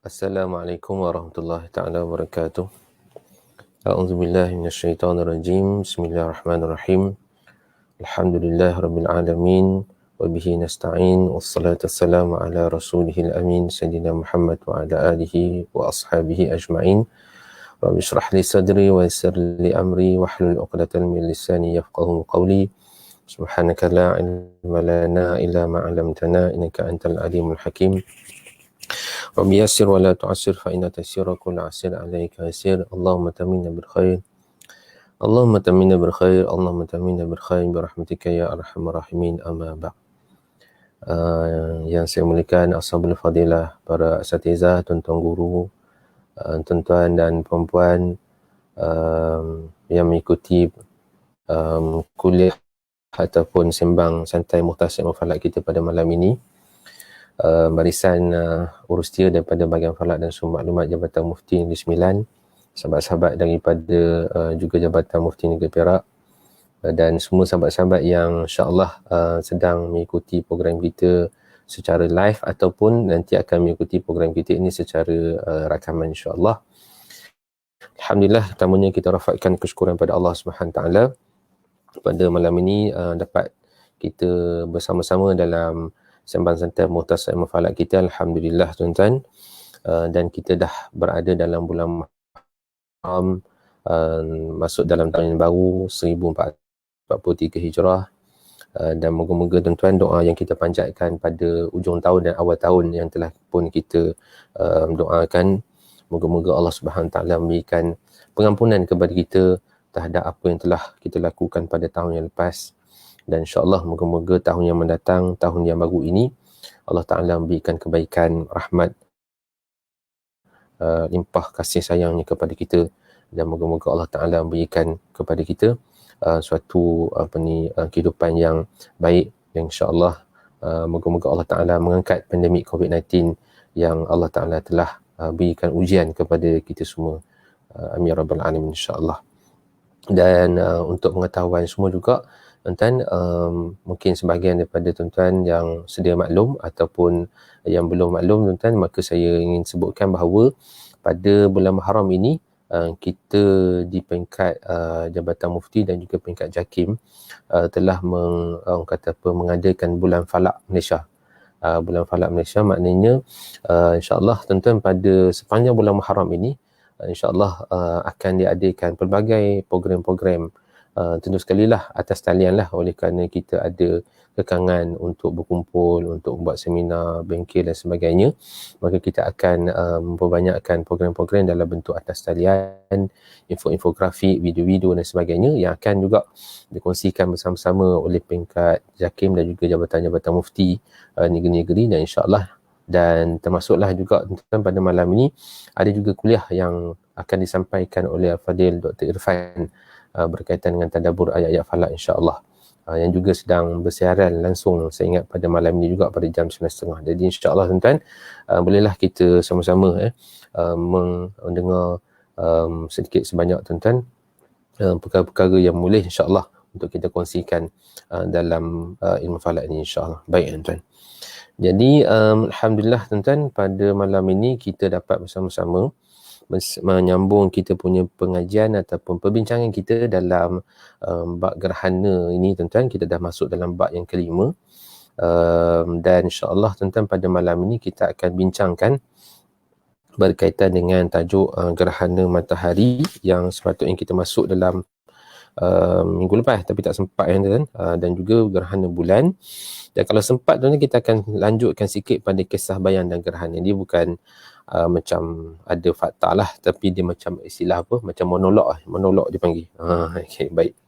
Assalamualaikum warahmatullahi taala wabarakatuh. A'udzubillahi minasyaitonirrajim. Bismillahirrahmanirrahim. Alhamdulillahirabbil alamin wa bihi nasta'in wassalatu wassalamu ala rasulihil amin sayyidina Muhammad wa ala alihi wa ashabihi ajma'in. Rabbi shrah li sadri wa yassir li amri wahlul 'uqdatam min lisani yafqahu qawli. Subhanaka la ilma lana illa ma 'allamtana innaka antal alimul hakim. Rabbi yassir wa la tu'assir fa inna tasyira kullu 'asir 'alaika yasir. Allahumma taminna bil khair. Allahumma taminna bil khair. Allahumma taminna bil khair bi rahmatika ya arhamar rahimin. Amma ba'd. Yang saya muliakan ashabul fadilah, para asatizah, tuan-tuan guru, tuan-tuan dan puan-puan yang mengikuti kuliah ataupun sembang santai Muhtasib Falak kita pada malam ini. Barisan urustia daripada bahagian falak dan sumber maklumat Jabatan Mufti Negeri Sembilan, sahabat-sahabat daripada juga Jabatan Mufti Negeri Perak, dan semua sahabat-sahabat yang insya-Allah sedang mengikuti program kita secara live ataupun nanti akan mengikuti program kita ini secara rakaman insya-Allah. Alhamdulillah, pertamanya kita rafatkan kesyukuran pada Allah Subhanahu taala pada malam ini dapat kita bersama-sama dalam sembang santai Muhtasib Falak kita. Alhamdulillah tuan-tuan, dan kita dah berada dalam bulan Muharram, masuk dalam tahun yang baru 1443 Hijrah, dan moga-moga tuan-tuan doa yang kita panjatkan pada ujung tahun dan awal tahun yang telah pun kita doakan, moga-moga Allah Subhanahu taala memberikan pengampunan kepada kita terhadap apa yang telah kita lakukan pada tahun yang lepas. Dan insya-Allah moga-moga tahun yang mendatang, tahun yang baru ini, Allah Ta'ala memberikan kebaikan, rahmat, limpah kasih sayangnya kepada kita, dan moga-moga Allah Ta'ala memberikan kepada kita suatu kehidupan yang baik. Dan insya-Allah moga-moga Allah Ta'ala mengangkat pandemik COVID-19 yang Allah Ta'ala telah berikan ujian kepada kita semua. Amin ya rabbal alamin insya-Allah. Dan untuk pengetahuan semua juga tuan-tuan, mungkin sebahagian daripada tuan-tuan yang sedia maklum ataupun yang belum maklum tuan-tuan, maka saya ingin sebutkan bahawa pada bulan Muharram ini kita di peringkat Jabatan Mufti dan juga peringkat JAKIM telah mengadakan bulan Falak Malaysia. Bulan Falak Malaysia maknanya insya-Allah tuan-tuan pada sepanjang bulan Muharram ini insya-Allah akan diadakan pelbagai program-program, tentu sekali lah atas talian lah, oleh kerana kita ada kekangan untuk berkumpul, untuk membuat seminar, bengkel dan sebagainya, maka kita akan memperbanyakkan program-program dalam bentuk atas talian, infografik, video-video dan sebagainya yang akan juga dikongsikan bersama-sama oleh peringkat JAKIM dan juga Jabatan-Jabatan Mufti negeri-negeri. Dan insya-Allah, dan termasuklah juga pada malam ini ada juga kuliah yang akan disampaikan oleh Al-Fadil Dr. Irfan berkaitan dengan tadabbur ayat-ayat falak insya-Allah, yang juga sedang bersiaran langsung saya ingat pada malam ini juga pada jam 9.30. Jadi insya-Allah tuan-tuan, bolehlah kita sama-sama mendengar sedikit sebanyak tuan-tuan perkara-perkara yang boleh insya-Allah untuk kita kongsikan dalam ilmu falak ini insya-Allah. Baik tuan-tuan. Jadi alhamdulillah tuan-tuan, pada malam ini kita dapat bersama-sama menyambung kita punya pengajian ataupun perbincangan kita dalam bab gerhana ini tuan-tuan. Kita dah masuk dalam bab yang kelima, dan insya-Allah tuan-tuan pada malam ini kita akan bincangkan berkaitan dengan tajuk gerhana matahari yang sepatutnya kita masuk dalam minggu lepas tapi tak sempat tuan-tuan, dan juga gerhana bulan. Dan kalau sempat tuan-tuan, kita akan lanjutkan sikit pada kisah bayan dan gerhana. Dia bukan macam ada fakta lah, tapi dia macam istilah apa, macam monolog dia panggil. Okay, baik.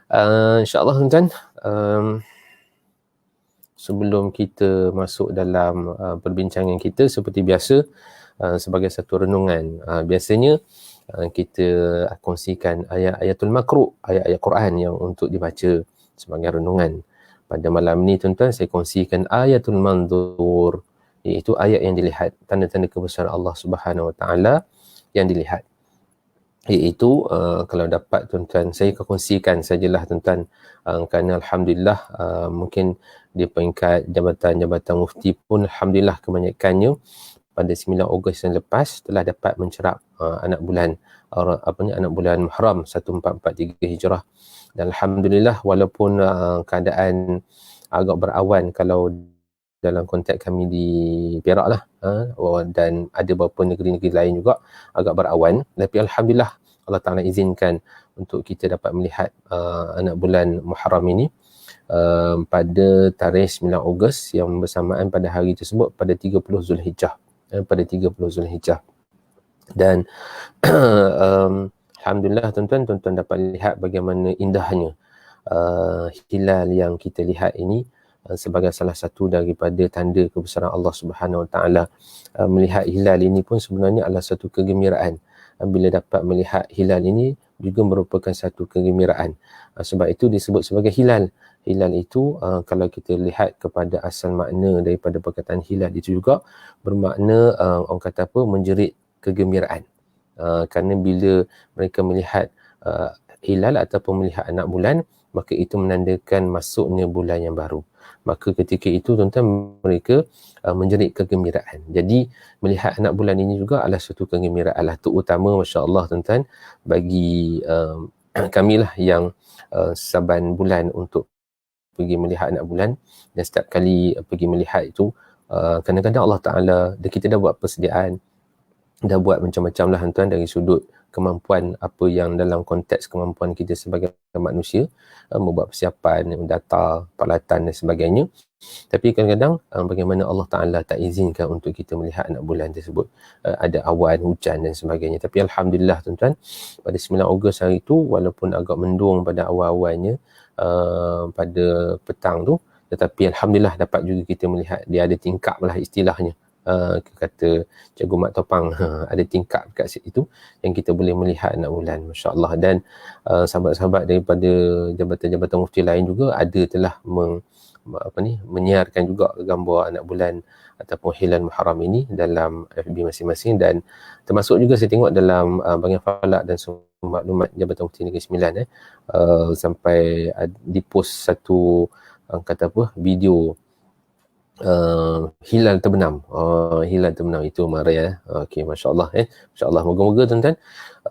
InsyaAllah tuan-tuan, sebelum kita masuk dalam perbincangan kita, seperti biasa, sebagai satu renungan, biasanya kita kongsikan ayat-ayatul makruh, ayat-ayat Quran yang untuk dibaca sebagai renungan. Pada malam ni tuan-tuan, saya kongsikan ayatul manzur, iaitu ayat yang dilihat, tanda-tanda kebesaran Allah Subhanahu Wa Taala yang dilihat. Iaitu kalau dapat tuan-tuan, saya akan kongsikan sajalah tuan-tuan, kerana alhamdulillah mungkin di peringkat jabatan-jabatan mufti pun alhamdulillah kebanyakannya pada 9 Ogos yang lepas telah dapat mencerap anak bulan anak bulan Muharram 1443 Hijrah. Dan alhamdulillah, walaupun keadaan agak berawan kalau dalam konteks kami di Perak lah, dan ada beberapa negeri-negeri lain juga agak berawan, tapi alhamdulillah Allah Ta'ala izinkan untuk kita dapat melihat anak bulan Muharram ini pada tarikh 9 Ogos yang bersamaan pada hari tersebut pada 30 Zulhijjah. Dan alhamdulillah tuan-tuan dapat lihat bagaimana indahnya hilal yang kita lihat ini sebagai salah satu daripada tanda kebesaran Allah Subhanahu Wa Taala. Melihat hilal ini pun sebenarnya adalah satu kegembiraan. Bila dapat melihat hilal ini juga merupakan satu kegembiraan. Sebab itu disebut sebagai hilal. Hilal itu kalau kita lihat kepada asal makna daripada perkataan hilal itu juga bermakna orang kata apa, menjerit kegembiraan. Kerana bila mereka melihat hilal ataupun melihat anak bulan, maka itu menandakan masuknya bulan yang baru. Maka ketika itu tuan-tuan mereka menjerit kegembiraan. Jadi melihat anak bulan ini juga adalah suatu kegembiraan lah, terutama masya-Allah tuan-tuan bagi kami lah yang saban bulan untuk pergi melihat anak bulan. Dan setiap kali pergi melihat itu kadang-kadang Allah Ta'ala, kita dah buat persediaan, dah buat macam-macam lah tuan, dari sudut kemampuan apa yang dalam konteks kemampuan kita sebagai manusia, membuat persiapan, data, peralatan dan sebagainya. Tapi kadang-kadang bagaimana Allah Ta'ala tak izinkan untuk kita melihat anak bulan tersebut. Ada awan, hujan dan sebagainya. Tapi alhamdulillah tuan-tuan, pada 9 Ogos hari itu, walaupun agak mendung pada awal-awalnya pada petang tu, tetapi alhamdulillah dapat juga kita melihat dia ada tingkap lah istilahnya. Kata Cikgu Mat Topang, ada tingkap dekat situ yang kita boleh melihat anak bulan, masya-Allah. Dan sahabat-sahabat daripada jabatan-jabatan mufti lain juga ada telah menyiarkan juga gambar anak bulan ataupun hilal Muharram ini dalam FB masing-masing. Dan termasuk juga saya tengok dalam bahagian falak dan maklumat Jabatan Mufti Negeri Sembilan sampai dipost satu kata apa, video hilal terbenam. Hilal terbenam itu Maria. Okey, masya-Allah masya-Allah. Moga-moga tuan-tuan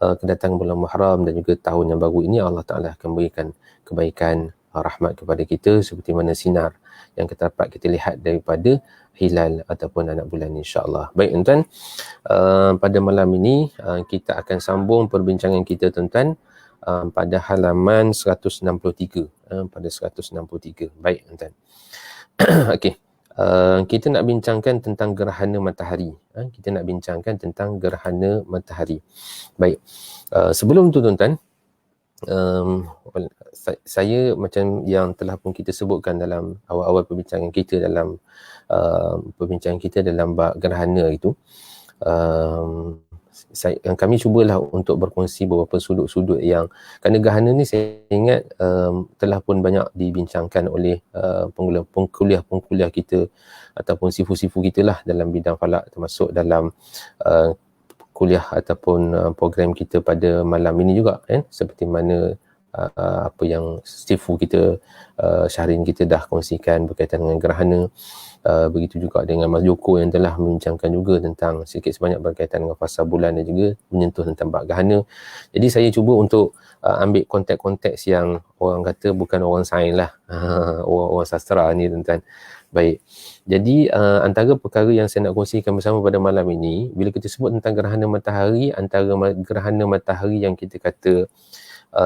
kedatangan bulan Muharram dan juga tahun yang baru ini Allah Taala akan berikan kebaikan, rahmat kepada kita seperti mana sinar yang kita dapat kita lihat daripada hilal ataupun anak bulan, insya-Allah. Baik tuan-tuan, pada malam ini kita akan sambung perbincangan kita tuan-tuan pada halaman 163. Pada 163. Baik tuan-tuan. Okey. Kita nak bincangkan tentang gerhana matahari. Kita nak bincangkan tentang gerhana matahari. Baik. Sebelum tu tuan-tuan, saya macam yang telah pun kita sebutkan dalam awal-awal perbincangan kita dalam bab gerhana itu, kami cubalah untuk berkongsi beberapa sudut-sudut yang, kerana gerhana ni saya ingat telah pun banyak dibincangkan oleh pengkuliah kita ataupun sifu-sifu kita lah dalam bidang falak, termasuk dalam kuliah ataupun program kita pada malam ini juga, seperti mana apa yang sifu kita Syahrin kita dah kongsikan berkaitan dengan gerhana. Begitu juga dengan Mas Joko yang telah membincangkan juga tentang sikit sebanyak berkaitan dengan fasa bulan dan juga menyentuh tentang bab gerhana. Jadi saya cuba untuk ambil konteks-konteks yang orang kata bukan orang sains lah, orang sastra ni tuan-tuan. Baik. Jadi antara perkara yang saya nak kongsikan bersama pada malam ini, bila kita sebut tentang gerhana matahari, antara gerhana matahari yang kita kata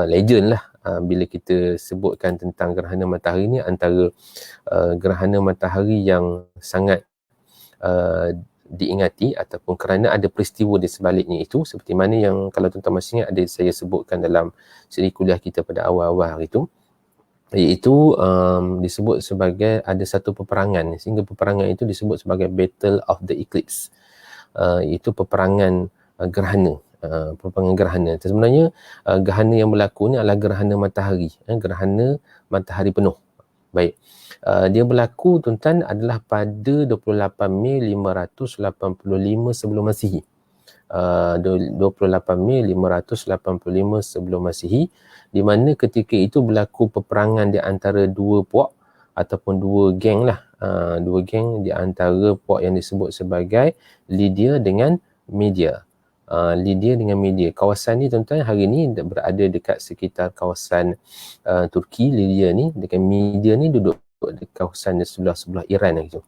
legend lah, bila kita sebutkan tentang gerhana matahari ni, antara gerhana matahari yang sangat diingati ataupun kerana ada peristiwa di sebaliknya itu, seperti mana yang kalau tuan-tuan masih ingat ada saya sebutkan dalam siri kuliah kita pada awal-awal hari itu, iaitu disebut sebagai ada satu peperangan, sehingga peperangan itu disebut sebagai Battle of the Eclipse. Itu peperangan gerhana. Peperangan gerhana. Sebenarnya gerhana yang berlaku ni adalah gerhana matahari, gerhana matahari penuh. Baik. Dia berlaku tuan-tuan adalah pada 28 Mei 585 sebelum Masihi. 28 Mei 585 sebelum Masihi, di mana ketika itu berlaku peperangan di antara dua puak ataupun dua geng lah, Dua geng di antara puak yang disebut sebagai Lydia dengan Media. Lydia dengan Media. Kawasan ni tuan-tuan hari ni berada dekat sekitar kawasan Turki. Lydia ni dengan Media ni duduk di kawasan di sebelah Iran gitu.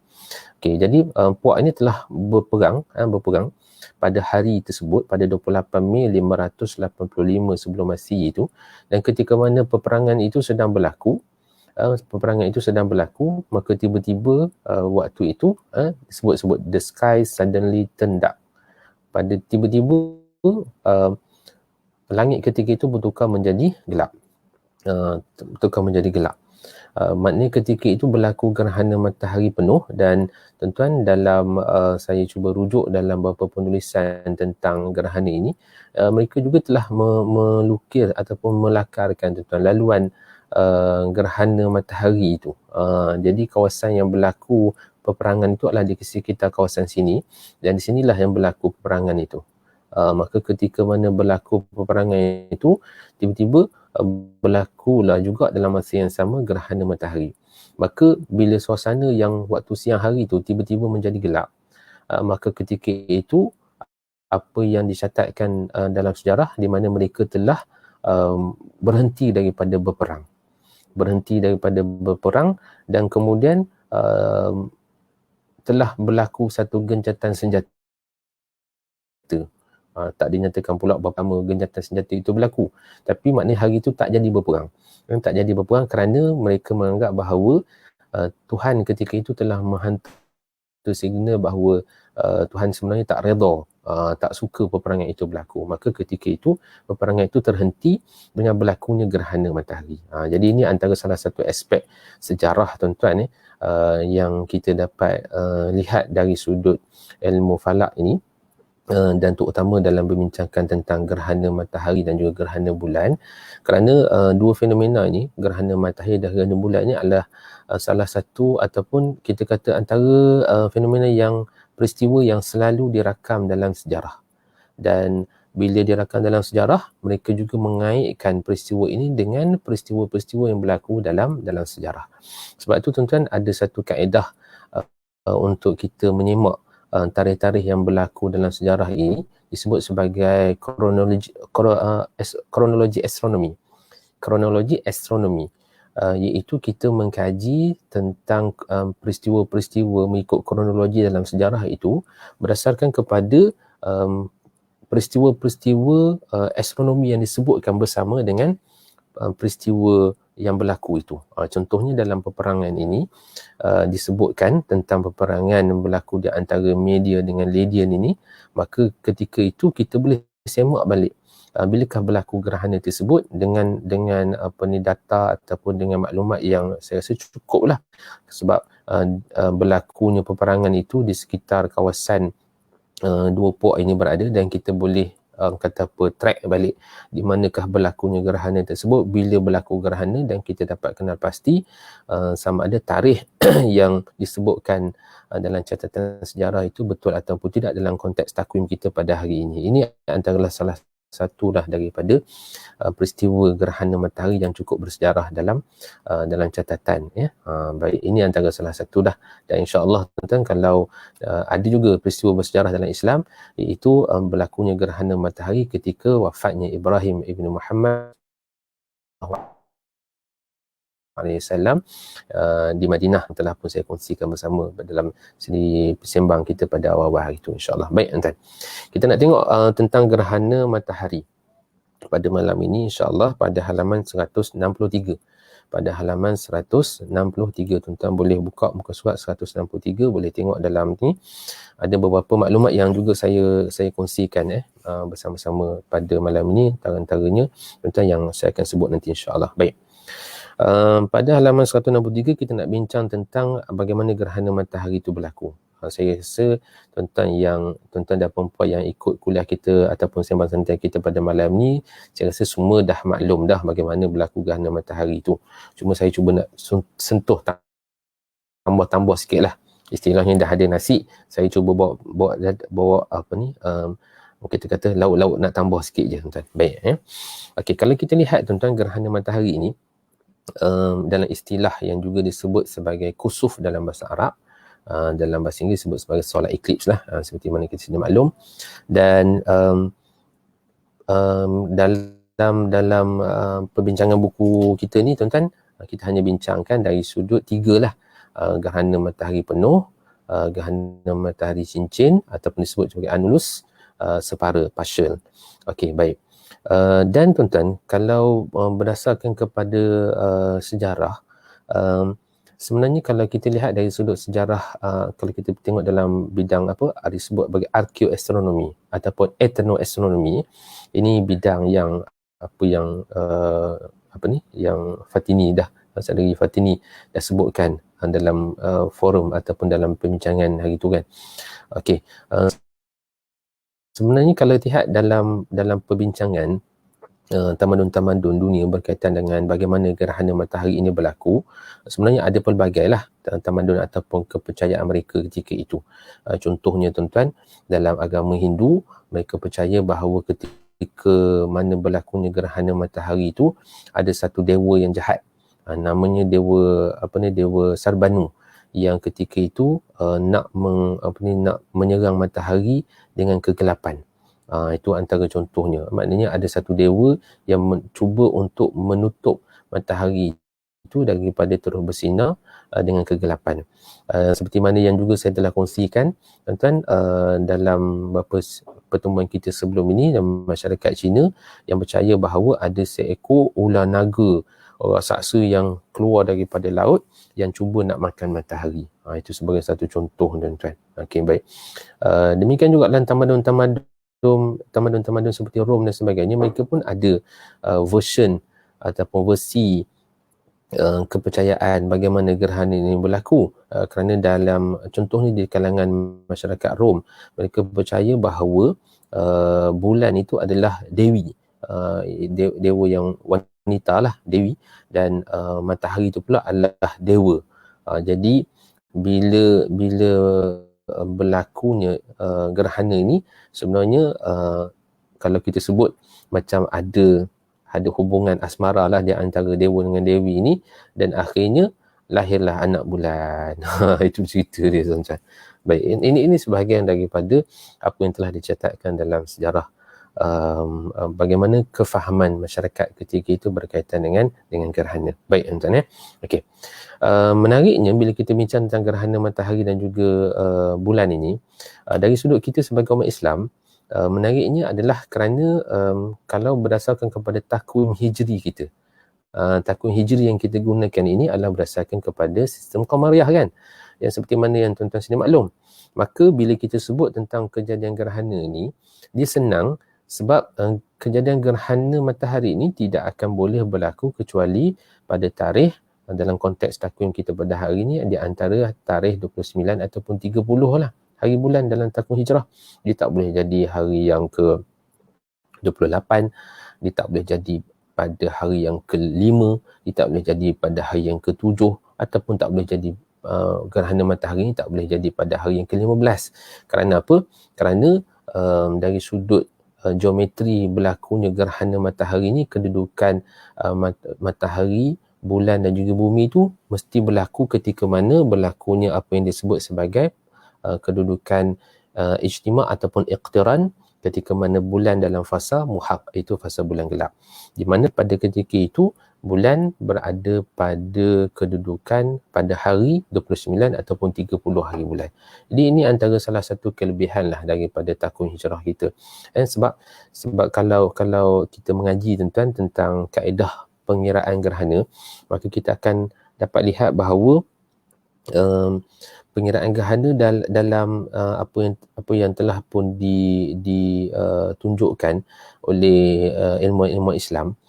Okey, jadi puak ini telah berperang pada hari tersebut pada 28 Mei 585 sebelum Masihi itu, dan ketika mana peperangan itu sedang berlaku, maka tiba-tiba waktu itu disebut the sky suddenly turned dark. Pada tiba-tiba langit ketika itu bertukar menjadi gelap. Maknanya ketika itu berlaku gerhana matahari penuh, dan tuan-tuan dalam saya cuba rujuk dalam beberapa penulisan tentang gerhana ini, mereka juga telah melukir ataupun melakarkan tuan-tuan laluan gerhana matahari itu. Jadi kawasan yang berlaku peperangan itu adalah di sekitar kawasan sini, dan di sinilah yang berlaku peperangan itu. Maka ketika mana berlaku peperangan itu, tiba-tiba berlakulah juga dalam masa yang sama gerhana matahari. Maka bila suasana yang waktu siang hari itu tiba-tiba menjadi gelap, maka ketika itu apa yang dicatatkan dalam sejarah di mana mereka telah berhenti daripada berperang, dan kemudian telah berlaku satu gencatan senjata. Tak dinyatakan pula berapa lama gencatan senjata itu berlaku, tapi maknanya hari itu tak jadi berperang. Tak jadi berperang kerana mereka menganggap bahawa Tuhan ketika itu telah menghantar signal bahawa Tuhan sebenarnya tak redha, tak suka peperangan itu berlaku. Maka ketika itu peperangan itu terhenti dengan berlakunya gerhana matahari. Jadi ini antara salah satu aspek sejarah tuan-tuan yang kita dapat lihat dari sudut ilmu falak ini, dan terutama dalam membincangkan tentang gerhana matahari dan juga gerhana bulan, kerana dua fenomena ini, gerhana matahari dan gerhana bulan ini adalah salah satu ataupun kita kata antara fenomena yang peristiwa yang selalu dirakam dalam sejarah. Dan bila dirakam dalam sejarah, mereka juga mengaitkan peristiwa ini dengan peristiwa-peristiwa yang berlaku dalam sejarah. Sebab itu tuan-tuan ada satu kaedah untuk kita menyemak tarikh-tarikh yang berlaku dalam sejarah ini, disebut sebagai kronologi astronomi, iaitu kita mengkaji tentang peristiwa-peristiwa mengikut kronologi dalam sejarah itu berdasarkan kepada peristiwa-peristiwa astronomi yang disebutkan bersama dengan peristiwa yang berlaku itu. Contohnya dalam peperangan ini disebutkan tentang peperangan yang berlaku di antara Media dengan Lydian ini, maka ketika itu kita boleh semak balik bilakah berlaku gerhana tersebut dengan data ataupun dengan maklumat yang saya rasa cukup lah, sebab berlakunya peperangan itu di sekitar kawasan dua puak ini berada, dan kita boleh track balik di manakah berlakunya gerhana tersebut, bila berlaku gerhana, dan kita dapat kenal pasti sama ada tarikh yang disebutkan dalam catatan sejarah itu betul ataupun tidak dalam konteks takwim kita pada hari ini. Ini antara salah satulah daripada peristiwa gerhana matahari yang cukup bersejarah dalam catatan ya. Baik, ini antara salah satu dah, dan insya-Allah tuan-tuan kalau ada juga peristiwa bersejarah dalam Islam, iaitu berlakunya gerhana matahari ketika wafatnya Ibrahim ibn Muhammad SAW di Madinah, telah pun saya kongsikan bersama dalam sedi persembang kita pada awal-awal hari itu, insya-Allah. Baik tuan-tuan, kita nak tengok tentang gerhana matahari pada malam ini, insya-Allah pada halaman 163. Pada halaman 163 tuan-tuan boleh buka muka surat 163, boleh tengok dalam ni ada beberapa maklumat yang juga saya kongsikan bersama-sama pada malam ini, antaranya tuan-tuan yang saya akan sebut nanti, insya-Allah. Baik. Pada halaman 163 kita nak bincang tentang bagaimana gerhana matahari itu berlaku. Saya rasa tuan-tuan dan puan-puan yang ikut kuliah kita ataupun sembang santai kita pada malam ni, saya rasa semua dah maklum dah bagaimana berlaku gerhana matahari itu. Cuma saya cuba nak sentuh tambah sikit lah. Istilahnya dah ada nasi, saya cuba bawa kita kata lauk-lauk nak tambah sikit je tuan-tuan. Baik. Okey, kalau kita lihat tuan-tuan gerhana matahari ini, dalam istilah yang juga disebut sebagai kusuf dalam bahasa Arab. Dalam bahasa Inggeris disebut sebagai solar eclipse lah, seperti mana kita sudah maklum. Dan dalam perbincangan buku kita ni tuan-tuan, kita hanya bincangkan dari sudut 3 lah, gerhana matahari penuh, gerhana matahari cincin ataupun disebut sebagai annulus, separa, partial. Okey, baik. Dan tuan-tuan, kalau berdasarkan kepada sejarah, sebenarnya kalau kita lihat dari sudut sejarah, kalau kita tengok dalam bidang disebut sebagai arkeoastronomi ataupun ethnoastronomi, ini bidang yang yang Fatini Saudari Fatini dah sebutkan dalam forum ataupun dalam perbincangan hari tu kan. Okey, sebenarnya kalau lihat dalam perbincangan tamadun-tamadun dunia berkaitan dengan bagaimana gerhana matahari ini berlaku, sebenarnya ada pelbagai lah tamadun ataupun kepercayaan mereka ketika itu. Contohnya tuan-tuan, dalam agama Hindu, mereka percaya bahawa ketika mana berlakunya gerhana matahari itu, ada satu dewa yang jahat, namanya dewa Sarbanu, yang ketika itu nak menyerang matahari dengan kegelapan. Itu antara contohnya. Maknanya ada satu dewa yang mencuba untuk menutup matahari itu daripada terus bersinar dengan kegelapan. Seperti mana yang juga saya telah kongsikan tuan-tuan dalam beberapa pertemuan kita sebelum ini, dalam masyarakat Cina yang percaya bahawa ada seekor ular naga, raksasa yang keluar daripada laut yang cuba nak makan matahari. Itu sebagai satu contoh tuan-tuan. Okey, baik. Demikian juga dalam tamadun-tamadun seperti Rom dan sebagainya, mereka pun ada version ataupun versi kepercayaan bagaimana gerhana ini berlaku, kerana dalam contohnya di kalangan masyarakat Rom, mereka percaya bahawa bulan itu adalah dewi, dewa yang wanita lah, dewi, dan matahari itu pula adalah dewa. Jadi bila berlakunya gerhana ini, sebenarnya kalau kita sebut macam ada hubungan asmara lah di antara dewa dengan dewi ini, dan akhirnya lahirlah anak bulan. Itu cerita dia tuan-tuan. Baik, ini sebahagian daripada apa yang telah dicatatkan dalam sejarah bagaimana kefahaman masyarakat ketika itu berkaitan dengan gerhana. Baik tuan-tuan ya. Okey. Menariknya bila kita bincang tentang gerhana matahari dan juga bulan ini, dari sudut kita sebagai umat Islam, menariknya adalah kerana kalau berdasarkan kepada takwim hijri kita, takwim hijri yang kita gunakan ini adalah berdasarkan kepada sistem Qamariyah kan, yang seperti mana yang tuan-tuan sedia maklum. Maka bila kita sebut tentang kejadian gerhana ni, dia senang sebab kejadian gerhana matahari ini tidak akan boleh berlaku kecuali pada tarikh, dalam konteks takwim kita pada hari ini, di antara tarikh 29 ataupun 30 lah hari bulan dalam takwim hijrah. Dia tak boleh jadi hari yang ke-28, dia tak boleh jadi pada hari yang ke-5, dia tak boleh jadi pada hari yang ke-7, ataupun tak boleh jadi gerhana matahari ini tak boleh jadi pada hari yang ke-15. Kerana apa? Kerana dari sudut geometri berlakunya gerhana matahari ini, kedudukan matahari, bulan dan juga bumi itu mesti berlaku ketika mana berlakunya apa yang disebut sebagai kedudukan ijtima' ataupun iqtiran, ketika mana bulan dalam fasa muhaq, itu fasa bulan gelap, di mana pada ketika itu bulan berada pada kedudukan pada hari 29 ataupun 30 hari bulan. Jadi ini antara salah satu kelebihan lah daripada takwim hijrah kita. Sebab kalau kita mengaji tentang kaedah pengiraan gerhana, maka kita akan dapat lihat bahawa pengiraan gerhana dalam apa yang telah pun ditunjukkan oleh ilmu Islam.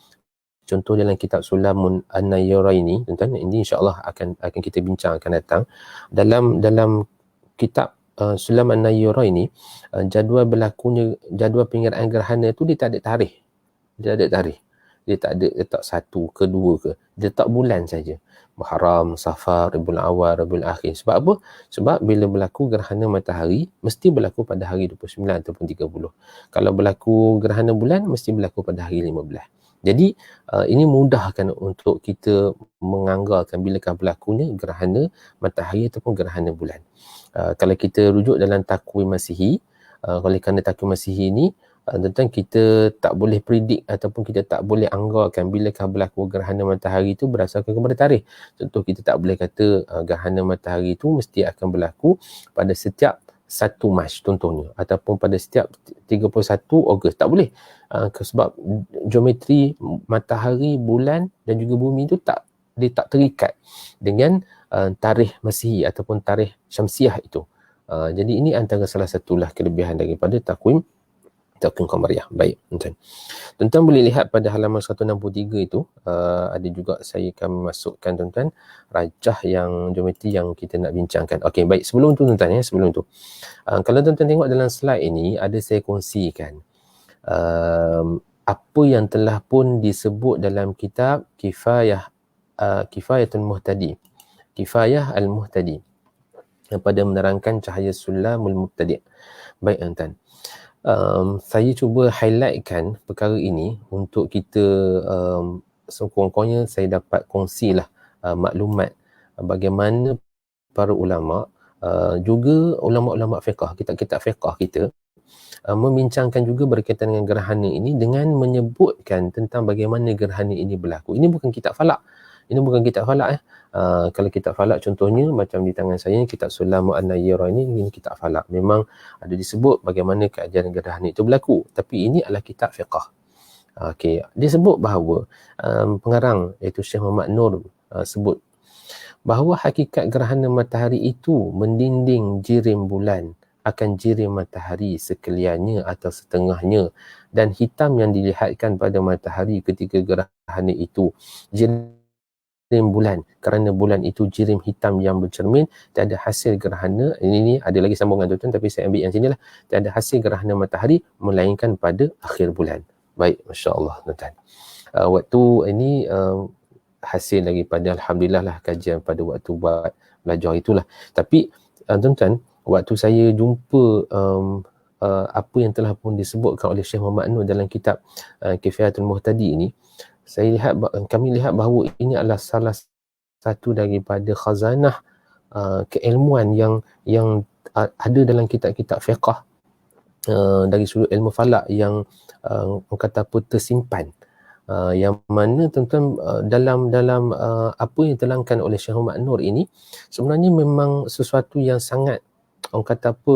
Contoh dalam kitab Sulamun An-Nayyaraini, tuan-tuan, ini insya-Allah akan kita bincang akan datang. Dalam kitab Sulam An-Nayyaraini, jadual pengiraan gerhana tu dia tak ada tarikh. Dia tak ada letak 1 ke 2 ke. Dia letak bulan saja. Muharram, Safar, Rabiul Awal, Rabiul Akhir. Sebab apa? Sebab bila berlaku gerhana matahari, mesti berlaku pada hari 29 ataupun 30. Kalau berlaku gerhana bulan, mesti berlaku pada hari 15. Jadi ini mudahkan untuk kita menganggarkan bilakah berlakunya gerhana matahari ataupun gerhana bulan. Kalau kita rujuk dalam takwim Masihi, oleh kerana takwim Masihi ni tentang kita tak boleh predik ataupun kita tak boleh anggarkan bilakah berlaku gerhana matahari itu berdasarkan kepada tarikh. Contoh, kita tak boleh kata gerhana matahari itu mesti akan berlaku pada setiap 1 Mac contohnya, ataupun pada setiap 31 Ogos. Tak boleh. Sebab geometri matahari, bulan dan juga bumi itu dia tak terikat dengan tarikh Masihi ataupun tarikh Syamsiah itu. Jadi ini antara salah satulah kelebihan daripada takwim Qamariah. Baik, tuan-tuan. Tuan-tuan boleh lihat pada halaman 163 itu, ada juga saya akan masukkan tuan-tuan rajah yang geometri yang kita nak bincangkan. Okey, baik. Sebelum tu tuan-tuan, sebelum tu. Kalau tuan-tuan tengok dalam slide ini, ada saya kongsikan apa yang telah pun disebut dalam kitab Kifayatul Muhtadi. Kifayah Al-Muhtadi, pada menerangkan cahaya Sulamul Mubtadi'. Baik tuan-tuan. Saya cuba highlightkan perkara ini untuk kita sekurang-kurangnya saya dapat kongsilah maklumat bagaimana para ulama, juga ulama-ulama fiqh, kitab-kitab fiqh kita membincangkan juga berkaitan dengan gerhana ini dengan menyebutkan tentang bagaimana gerhana ini berlaku. Ini bukan kitab falak. Kalau kitab falak contohnya macam di tangan saya, kitab Sulam An-Nayyirah ini kitab falak. Memang ada disebut bagaimana keadaan gerhana itu berlaku. Tapi ini adalah kitab fiqh. Okey, dia sebut bahawa pengarang iaitu Syekh Muhammad Nur sebut bahawa hakikat gerhana matahari itu mendinding jirim bulan akan jirim matahari sekaliannya atau setengahnya, dan hitam yang dilihatkan pada matahari ketika gerhana itu jirim bulan, kerana bulan itu jirim hitam yang bercermin. Tiada hasil gerhana, ini ada lagi sambungan tuan-tuan tapi saya ambil yang sini lah. Tiada hasil gerhana matahari melainkan pada akhir bulan. Baik, Masya Allah tuan-tuan. Waktu ini hasil daripada Alhamdulillah lah kajian pada waktu buat belajar itulah. Tapi tuan-tuan, waktu saya jumpa apa yang telah pun disebutkan oleh Syekh Muhammad Nur dalam kitab Kifayatul Muhtadi ini, kami lihat bahawa ini adalah salah satu daripada khazanah keilmuan yang ada dalam kitab-kitab fiqh dari sudut ilmu falak yang kata apa tersimpan, yang mana tuan-tuan dalam apa yang diterangkan oleh Syekh Muhammad Nur ini sebenarnya memang sesuatu yang sangat kata apa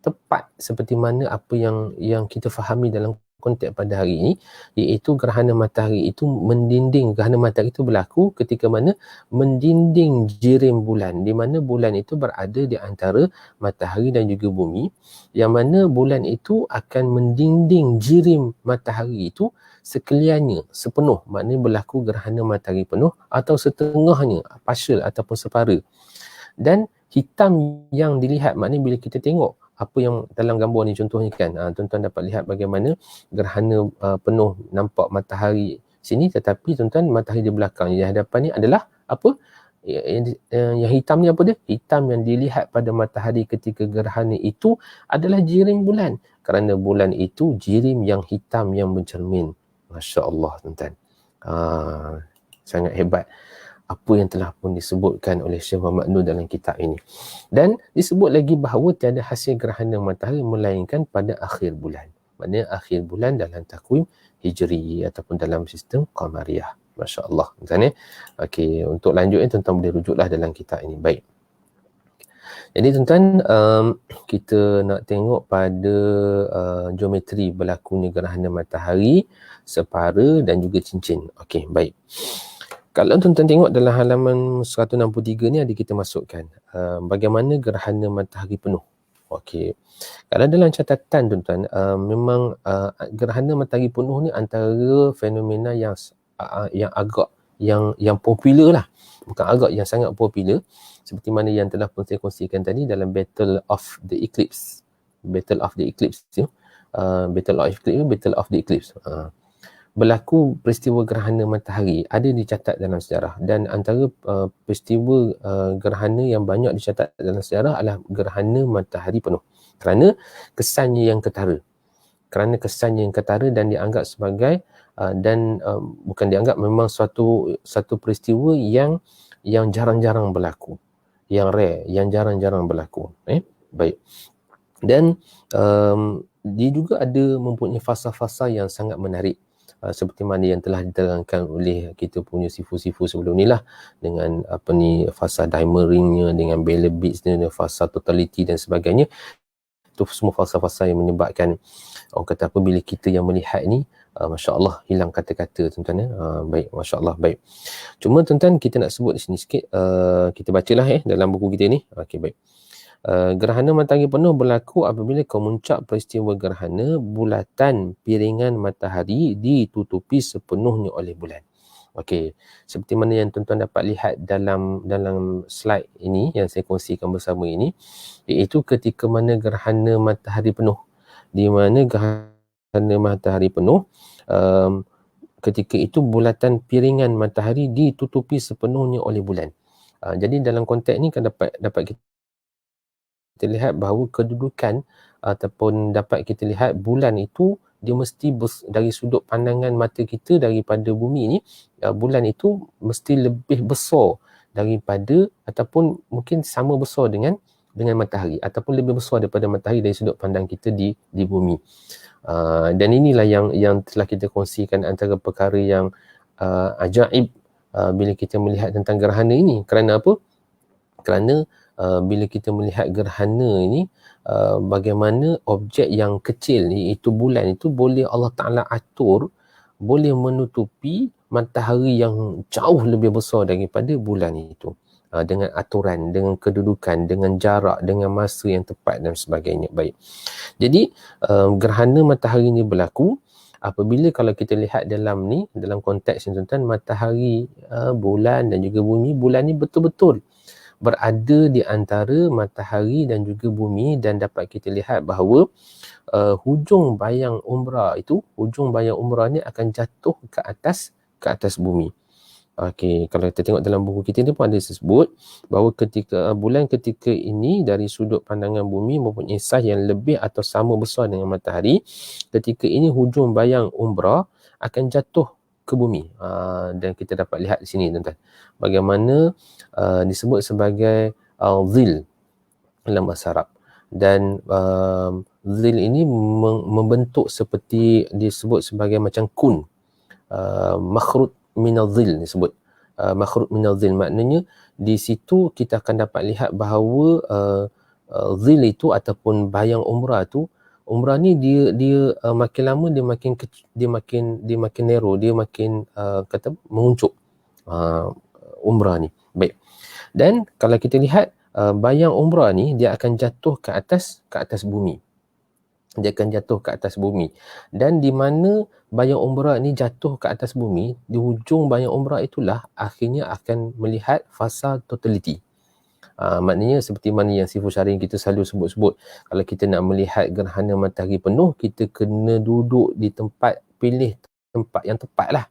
tepat seperti mana apa yang kita fahami dalam konteks pada hari ini, iaitu gerhana matahari itu mendinding. Gerhana matahari itu berlaku ketika mana mendinding jirim bulan, di mana bulan itu berada di antara matahari dan juga bumi, yang mana bulan itu akan mendinding jirim matahari itu sekaliannya, sepenuh, maknanya berlaku gerhana matahari penuh atau setengahnya, partial ataupun separa. Dan hitam yang dilihat, maknanya bila kita tengok apa yang dalam gambar ni contohnya kan, tuan-tuan dapat lihat bagaimana gerhana penuh nampak matahari sini, tetapi tuan-tuan matahari di belakang, di hadapan ni adalah apa? Yang hitam ni apa dia? Hitam yang dilihat pada matahari ketika gerhana itu adalah jirim bulan, kerana bulan itu jirim yang hitam yang mencermin. Masya Allah tuan-tuan. Sangat hebat apa yang telah pun disebutkan oleh Syekh Muhammad Nur dalam kitab ini. Dan disebut lagi bahawa tiada hasil gerhana matahari melainkan pada akhir bulan. Maknanya akhir bulan dalam takwim Hijri ataupun dalam sistem Qamariyah. Masya Allah. Okey, untuk lanjutnya tuan-tuan boleh rujuklah dalam kitab ini. Baik. Jadi tuan-tuan, kita nak tengok pada geometri berlakunya gerhana matahari, separa dan juga cincin. Okey, baik. Kalau tuan-tuan tengok dalam halaman 163 ni ada kita masukkan bagaimana gerhana matahari penuh. Okey. Kalau dalam catatan tuan-tuan, memang gerhana matahari penuh ni antara fenomena yang agak yang popular lah. Bukan agak, yang sangat popular, seperti mana yang telah pun saya kongsikan tadi dalam Battle of the Eclipse. Battle of the Eclipse. Berlaku peristiwa gerhana matahari ada dicatat dalam sejarah, dan antara peristiwa gerhana yang banyak dicatat dalam sejarah adalah gerhana matahari penuh kerana kesannya yang ketara. kerana kesannya yang ketara dan dianggap sebagai bukan dianggap, memang satu peristiwa yang jarang-jarang berlaku, yang rare, yang jarang-jarang berlaku. Baik. Dan dia juga ada mempunyai fasa-fasa yang sangat menarik, seperti mana yang telah diterangkan oleh kita punya sifu-sifu sebelum ni lah, dengan fasa diamond ringnya, dengan Bela Beats dengan fasa totality dan sebagainya. Itu semua fasa-fasa yang menyebabkan orang kata apa, bila kita yang melihat ni, Masya Allah, hilang kata-kata tuan-tuan. Baik, Masya Allah, baik. Cuma tuan-tuan, kita nak sebut di sini sikit, kita bacalah dalam buku kita ni. Okey, baik. Gerhana matahari penuh berlaku apabila kemuncak peristiwa gerhana bulatan piringan matahari ditutupi sepenuhnya oleh bulan. Okey, seperti mana yang tuan-tuan dapat lihat dalam slide ini yang saya kongsikan bersama ini, iaitu ketika mana gerhana matahari penuh, di mana gerhana matahari penuh, ketika itu bulatan piringan matahari ditutupi sepenuhnya oleh bulan. Jadi dalam konteks ni kan dapat kita lihat bahawa kedudukan ataupun dapat kita lihat bulan itu dia mesti dari sudut pandangan mata kita daripada bumi ni, bulan itu mesti lebih besar daripada ataupun mungkin sama besar dengan matahari, ataupun lebih besar daripada matahari dari sudut pandang kita di bumi. Dan inilah yang telah kita kongsikan antara perkara yang ajaib bila kita melihat tentang gerhana ini. Kerana apa? Kerana bila kita melihat gerhana ini, bagaimana objek yang kecil ni, iaitu bulan itu, boleh Allah Ta'ala atur, boleh menutupi matahari yang jauh lebih besar daripada bulan itu, dengan aturan, dengan kedudukan, dengan jarak, dengan masa yang tepat dan sebagainya. Baik. Jadi gerhana matahari ini berlaku apabila, kalau kita lihat dalam konteks ni tuan-tuan, matahari, bulan dan juga bumi, bulan ni betul-betul berada di antara matahari dan juga bumi, dan dapat kita lihat bahawa hujung bayang umbra ni akan jatuh ke atas bumi. Okey, kalau kita tengok dalam buku kita ni pun ada disebut bahawa ketika bulan ketika ini dari sudut pandangan bumi mempunyai saiz yang lebih atau sama besar dengan matahari. Ketika ini hujung bayang umbra akan jatuh ke bumi. Dan kita dapat lihat di sini tuan-tuan, bagaimana disebut sebagai zil dalam bahasa Arab. Dan zil ini membentuk seperti disebut sebagai macam kun, makhrut minal zil disebut. Makhrut minal zil maknanya di situ kita akan dapat lihat bahawa zil itu ataupun bayang umbra ni dia makin lama dia makin narrow, dia makin kata menguncuk umbra ni. Baik. Dan kalau kita lihat bayang umbra ni, dia akan jatuh ke atas bumi. Dia akan jatuh ke atas bumi. Dan di mana bayang umbra ni jatuh ke atas bumi, di hujung bayang umbra itulah akhirnya akan melihat fasa totality. Maknanya seperti mana yang Sifu Syahrin kita selalu sebut-sebut, kalau kita nak melihat gerhana matahari penuh, kita kena duduk di tempat, pilih tempat yang tepat lah.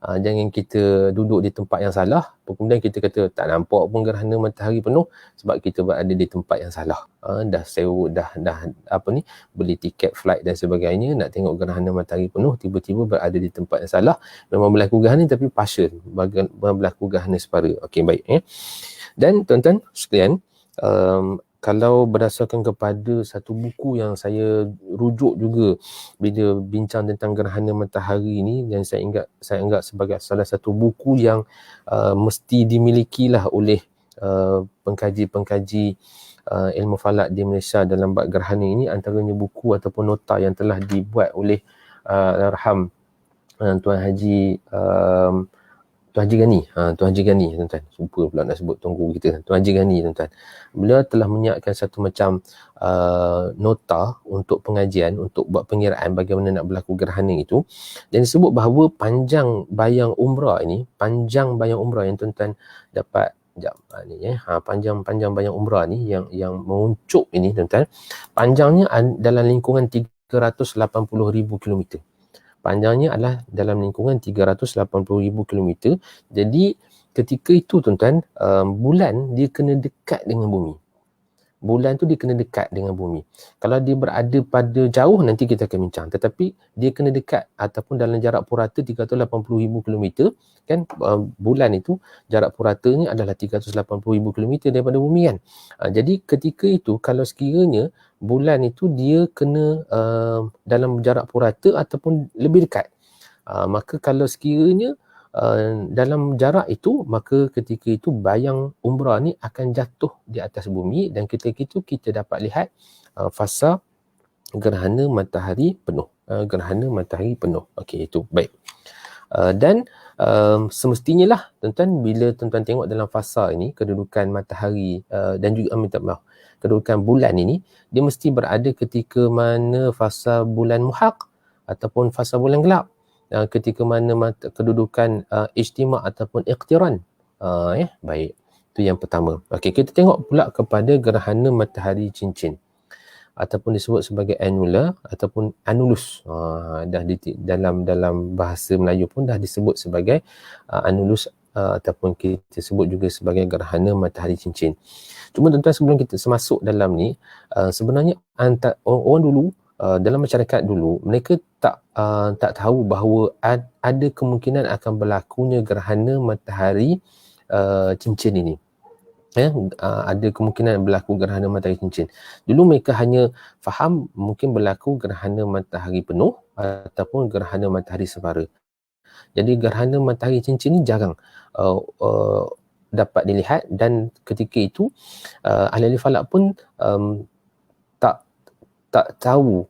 Jangan kita duduk di tempat yang salah, kemudian kita kata tak nampak pun gerhana matahari penuh sebab kita berada di tempat yang salah. Dah sewa, dah beli tiket flight dan sebagainya, nak tengok gerhana matahari penuh, tiba-tiba berada di tempat yang salah. Memang berlaku gerhana tapi partial, berlaku gerhana separa. Okey, baik. Dan tuan-tuan sekalian, kalau berdasarkan kepada satu buku yang saya rujuk juga bila bincang tentang gerhana matahari ini, dan saya anggap sebagai salah satu buku yang mesti dimilikilah oleh pengkaji-pengkaji ilmu falak di Malaysia dalam bab gerhana ini, antaranya buku ataupun nota yang telah dibuat oleh Alhamdulillah Tuan Haji Ghani. Tuan Haji Ghani, tuan-tuan. Lupa pula nak sebut tunggu kita. Tuan Haji Ghani, tuan-tuan. Beliau telah menyiapkan satu macam nota untuk pengajian, untuk buat pengiraan bagaimana nak berlaku gerhana itu. Dan disebut bahawa panjang bayang umbra ini, panjang bayang umbra yang tuan-tuan dapat panjang bayang umbra ni yang menguncuk ini, tuan-tuan, panjangnya dalam lingkungan 380,000 kilometer. Panjangnya adalah dalam lingkungan 380,000 kilometer. Jadi ketika itu tuan-tuan, bulan dia kena dekat dengan bumi. bulan tu dia kena dekat dengan bumi. Kalau dia berada pada jauh, nanti kita akan bincang. Tetapi dia kena dekat ataupun dalam jarak purata 380,000 km kan, bulan itu jarak puratanya adalah 380,000 km daripada bumi kan. Jadi ketika itu kalau sekiranya bulan itu dia kena dalam jarak purata ataupun lebih dekat, maka kalau sekiranya dalam jarak itu, maka ketika itu bayang umrah ni akan jatuh di atas bumi dan ketika itu kita dapat lihat fasa gerhana matahari penuh. Gerhana matahari penuh. Okey, itu baik. Dan semestinya lah tuan-tuan, bila tuan-tuan tengok dalam fasa ini kedudukan matahari dan juga minta maaf, kedudukan bulan ini, dia mesti berada ketika mana fasa bulan muhaq ataupun fasa bulan gelap. Ketika mana kedudukan ijtima' ataupun iqtiran. Baik. Itu yang pertama. Okey, kita tengok pula kepada gerhana matahari cincin ataupun disebut sebagai annular ataupun annulus. Dah dalam bahasa Melayu pun dah disebut sebagai annulus ataupun kita sebut juga sebagai gerhana matahari cincin. Cuma tuan-tuan, sebelum kita masuk dalam ni, sebenarnya orang dulu, dalam masyarakat dulu, mereka tak tahu bahawa ada kemungkinan akan berlakunya gerhana matahari cincin ini. Ada kemungkinan berlaku gerhana matahari cincin. Dulu mereka hanya faham mungkin berlaku gerhana matahari penuh ataupun gerhana matahari separa. Jadi gerhana matahari cincin ni jarang dapat dilihat, dan ketika itu ahli-ahli falak pun tak tahu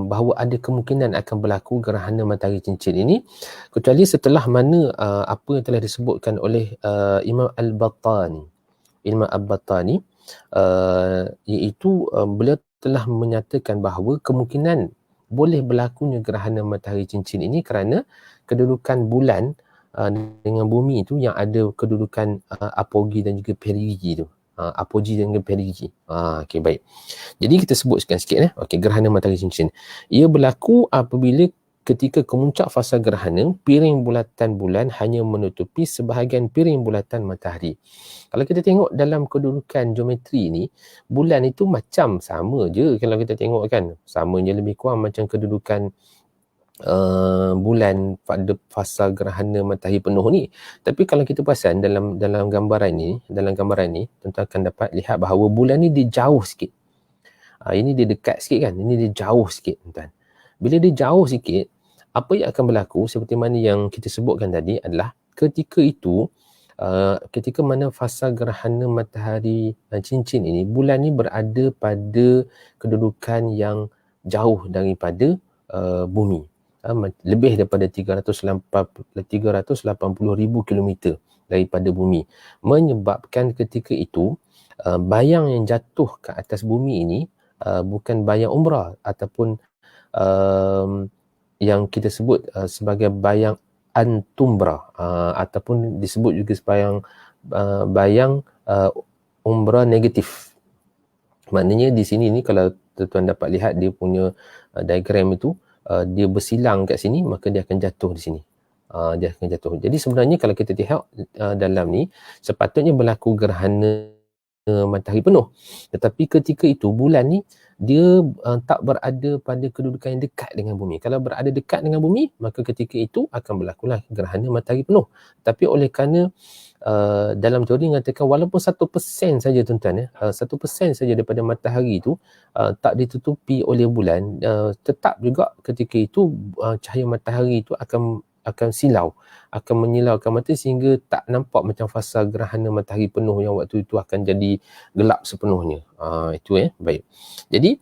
bahawa ada kemungkinan akan berlaku gerhana matahari cincin ini, kecuali setelah mana apa yang telah disebutkan oleh Imam Al-Battani. Imam Al-Battani iaitu beliau telah menyatakan bahawa kemungkinan boleh berlakunya gerhana matahari cincin ini kerana kedudukan bulan dengan bumi itu yang ada kedudukan apogee dan juga perigee tu. Apogee dan juga perigee. Okey, baik. Jadi kita sebutkan sikit Okey, gerhana matahari cincin. Ia berlaku apabila ketika kemuncak fasa gerhana, piring bulatan bulan hanya menutupi sebahagian piring bulatan matahari. Kalau kita tengok dalam kedudukan geometri ni, bulan itu macam sama je kalau kita tengok kan. Sama je lebih kurang macam kedudukan bulan pada fasa gerhana matahari penuh ni. Tapi kalau kita perasan dalam gambaran ni, tuan-tuan akan dapat lihat bahawa bulan ni dia jauh sikit. Ini dia dekat sikit kan, ini dia jauh sikit tuan-tuan. Bila dia jauh sikit, apa yang akan berlaku seperti mana yang kita sebutkan tadi adalah ketika itu, ketika mana fasa gerhana matahari cincin ini, bulan ni berada pada kedudukan yang jauh daripada bumi. Lebih daripada 380,000 km daripada bumi. Menyebabkan ketika itu, bayang yang jatuh ke atas bumi ini bukan bayang umrah ataupun yang kita sebut sebagai bayang antumbra ataupun disebut juga sebagai bayang umrah negatif. Maknanya di sini ni kalau tuan-tuan dapat lihat dia punya diagram itu, dia bersilang kat sini, maka dia akan jatuh di sini. Dia akan jatuh. Jadi sebenarnya kalau kita tengok dalam ni, sepatutnya berlaku gerhana matahari penuh. Tetapi ketika itu bulan ni dia tak berada pada kedudukan yang dekat dengan bumi. Kalau berada dekat dengan bumi, maka ketika itu akan berlakulah gerhana matahari penuh. Tapi oleh kerana dalam teori mengatakan walaupun 1% saja tuan-tuan 1% saja daripada matahari itu tak ditutupi oleh bulan, tetap juga ketika itu cahaya matahari itu akan silau, akan menyilaukan mata sehingga tak nampak macam fasa gerhana matahari penuh yang waktu itu akan jadi gelap sepenuhnya. Itu baik. Jadi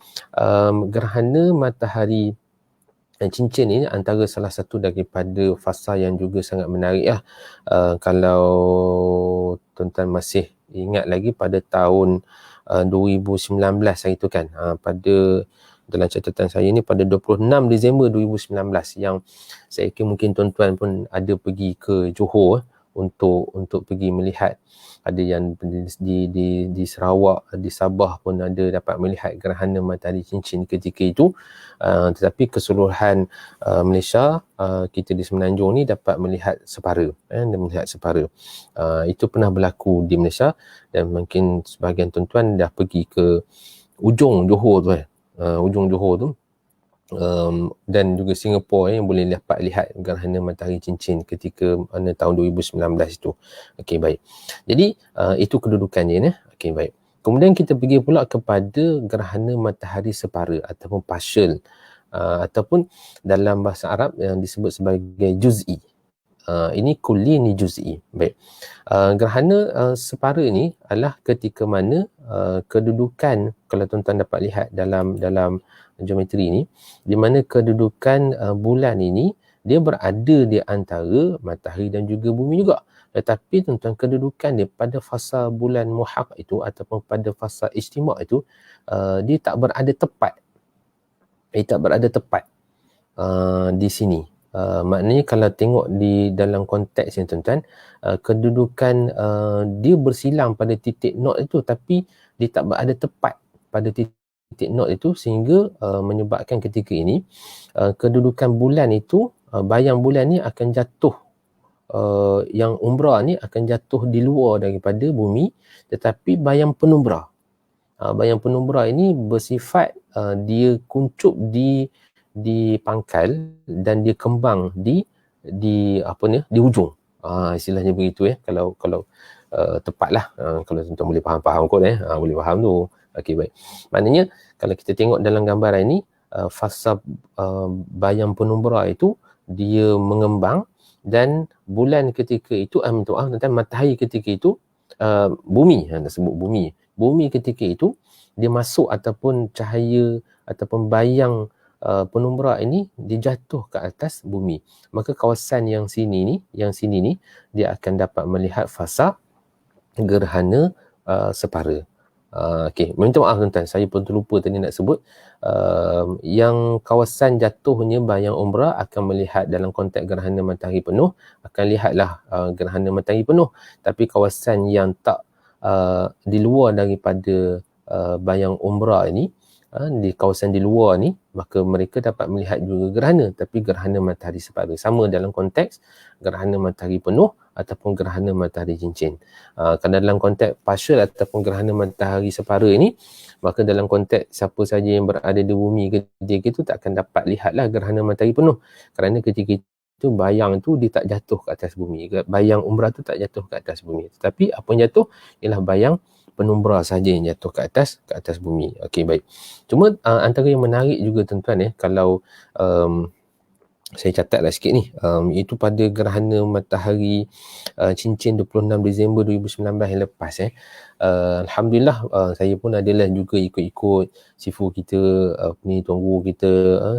gerhana matahari cincin ini antara salah satu daripada fasa yang juga sangat menarik lah. Kalau tuan-tuan masih ingat lagi pada tahun 2019 hari itu kan, pada dalam catatan saya ni pada 26 Disember 2019 yang saya kira mungkin tuan-tuan pun ada pergi ke Johor untuk pergi melihat. Ada yang di Sarawak, di Sabah pun ada dapat melihat gerhana matahari cincin ketika itu. Tetapi keseluruhan Malaysia, kita di Semenanjung ni dapat melihat separa, melihat separa. Itu pernah berlaku di Malaysia, dan mungkin sebahagian tuan-tuan dah pergi ke ujung Johor tu, ujung Johor tu, dan juga Singapura yang boleh dapat lihat gerhana matahari cincin ketika tahun 2019 itu. Okey, baik. Jadi itu kedudukannya. Okey, baik. Kemudian kita pergi pula kepada gerhana matahari separa ataupun partial, ataupun dalam bahasa Arab yang disebut sebagai juz'i. Ini kulli, ni juz'i. Baik. Gerhana separa ni adalah ketika mana kedudukan, kalau tuan-tuan dapat lihat dalam geometri ni, di mana kedudukan bulan ini dia berada di antara matahari dan juga bumi juga. Tetapi tuan-tuan, kedudukan dia pada fasa bulan muhaq itu ataupun pada fasa ijtima' itu, dia tak berada tepat. Dia tak berada tepat di sini. Maknanya kalau tengok di dalam konteks ni tuan-tuan, kedudukan dia bersilang pada titik not itu, tapi dia tak berada tepat pada titik not itu, sehingga menyebabkan ketika ini kedudukan bulan itu, bayang bulan ni akan jatuh, yang umbra ni akan jatuh di luar daripada bumi, tetapi bayang penumbra ini bersifat dia kuncup di pangkal dan dia kembang di ujung. Istilahnya begitu kalau tepatlah, kalau tuan-tuan boleh faham kot boleh faham tu. Okey, baik. Maknanya kalau kita tengok dalam gambaran ini, fasa bayang penumbra itu dia mengembang, dan bulan ketika itu, matahari ketika itu, bumi, sebut bumi ketika itu dia masuk, ataupun cahaya ataupun bayang penumbra ini dia jatuh ke atas bumi, maka kawasan yang sini ni dia akan dapat melihat fasa gerhana separa. Okey, minta maaf tuan-tuan, saya pun terlupa tadi nak sebut, yang kawasan jatuhnya bayang umbra akan melihat dalam konteks gerhana matahari penuh, akan lihatlah gerhana matahari penuh. Tapi kawasan yang tak di luar daripada bayang umbra ini, di kawasan di luar ni, maka mereka dapat melihat juga gerhana, tapi gerhana matahari separa. Sama dalam konteks gerhana matahari penuh ataupun gerhana matahari cincin. Kalau dalam konteks partial ataupun gerhana matahari separa ini, maka dalam konteks siapa saja yang berada di bumi ketika itu tak akan dapat lihatlah gerhana matahari penuh, kerana ketika itu bayang tu dia tak jatuh ke atas bumi, bayang umbra tu tak jatuh ke atas bumi, tetapi apa yang jatuh ialah bayang penumbra saja yang jatuh ke atas bumi. Okey, baik. Cuma antara yang menarik juga tuan-tuan, kalau saya catatlah sikit ni, itu pada gerhana matahari cincin 26 Disember 2019 yang lepas. Alhamdulillah, saya pun adalah juga ikut sifu kita, Tuan Guru kita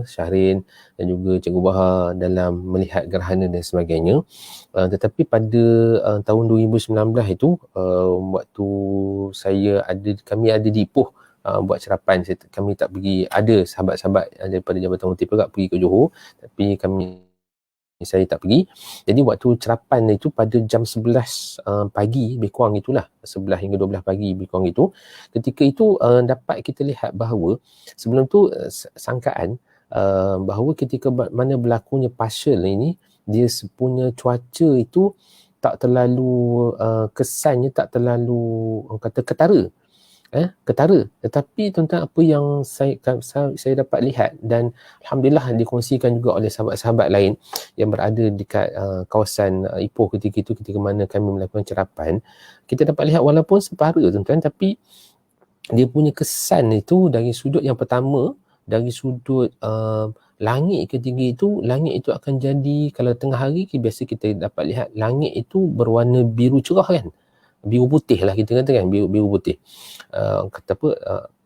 Syahrin dan juga Cikgu Bahar dalam melihat gerhana dan sebagainya. Tetapi pada tahun 2019 itu, waktu kami ada di Ipoh, buat serapan, kami tak pergi. Ada sahabat-sahabat daripada Jabatan Mufti Perak pergi ke Johor, tapi saya tak pergi. Jadi waktu serapan itu pada jam 11 pagi lebih kurang itulah, 11 hingga 12 pagi lebih kurang itu, ketika itu dapat kita lihat bahawa sebelum tu sangkaan bahawa ketika mana berlakunya partial ini, dia punya cuaca itu tak terlalu kesannya tak terlalu orang kata ketara. Tetapi tuan-tuan, apa yang saya dapat lihat, dan alhamdulillah dikongsikan juga oleh sahabat-sahabat lain yang berada dekat kawasan Ipoh ketika mana kami melakukan serapan, kita dapat lihat walaupun separa tuan-tuan, tapi dia punya kesan itu dari sudut yang pertama, dari sudut langit ketika itu, langit itu akan jadi, kalau tengah hari biasa kita dapat lihat langit itu berwarna biru cerah kan, biru putih lah kita kata kan, biru putih. Kata apa,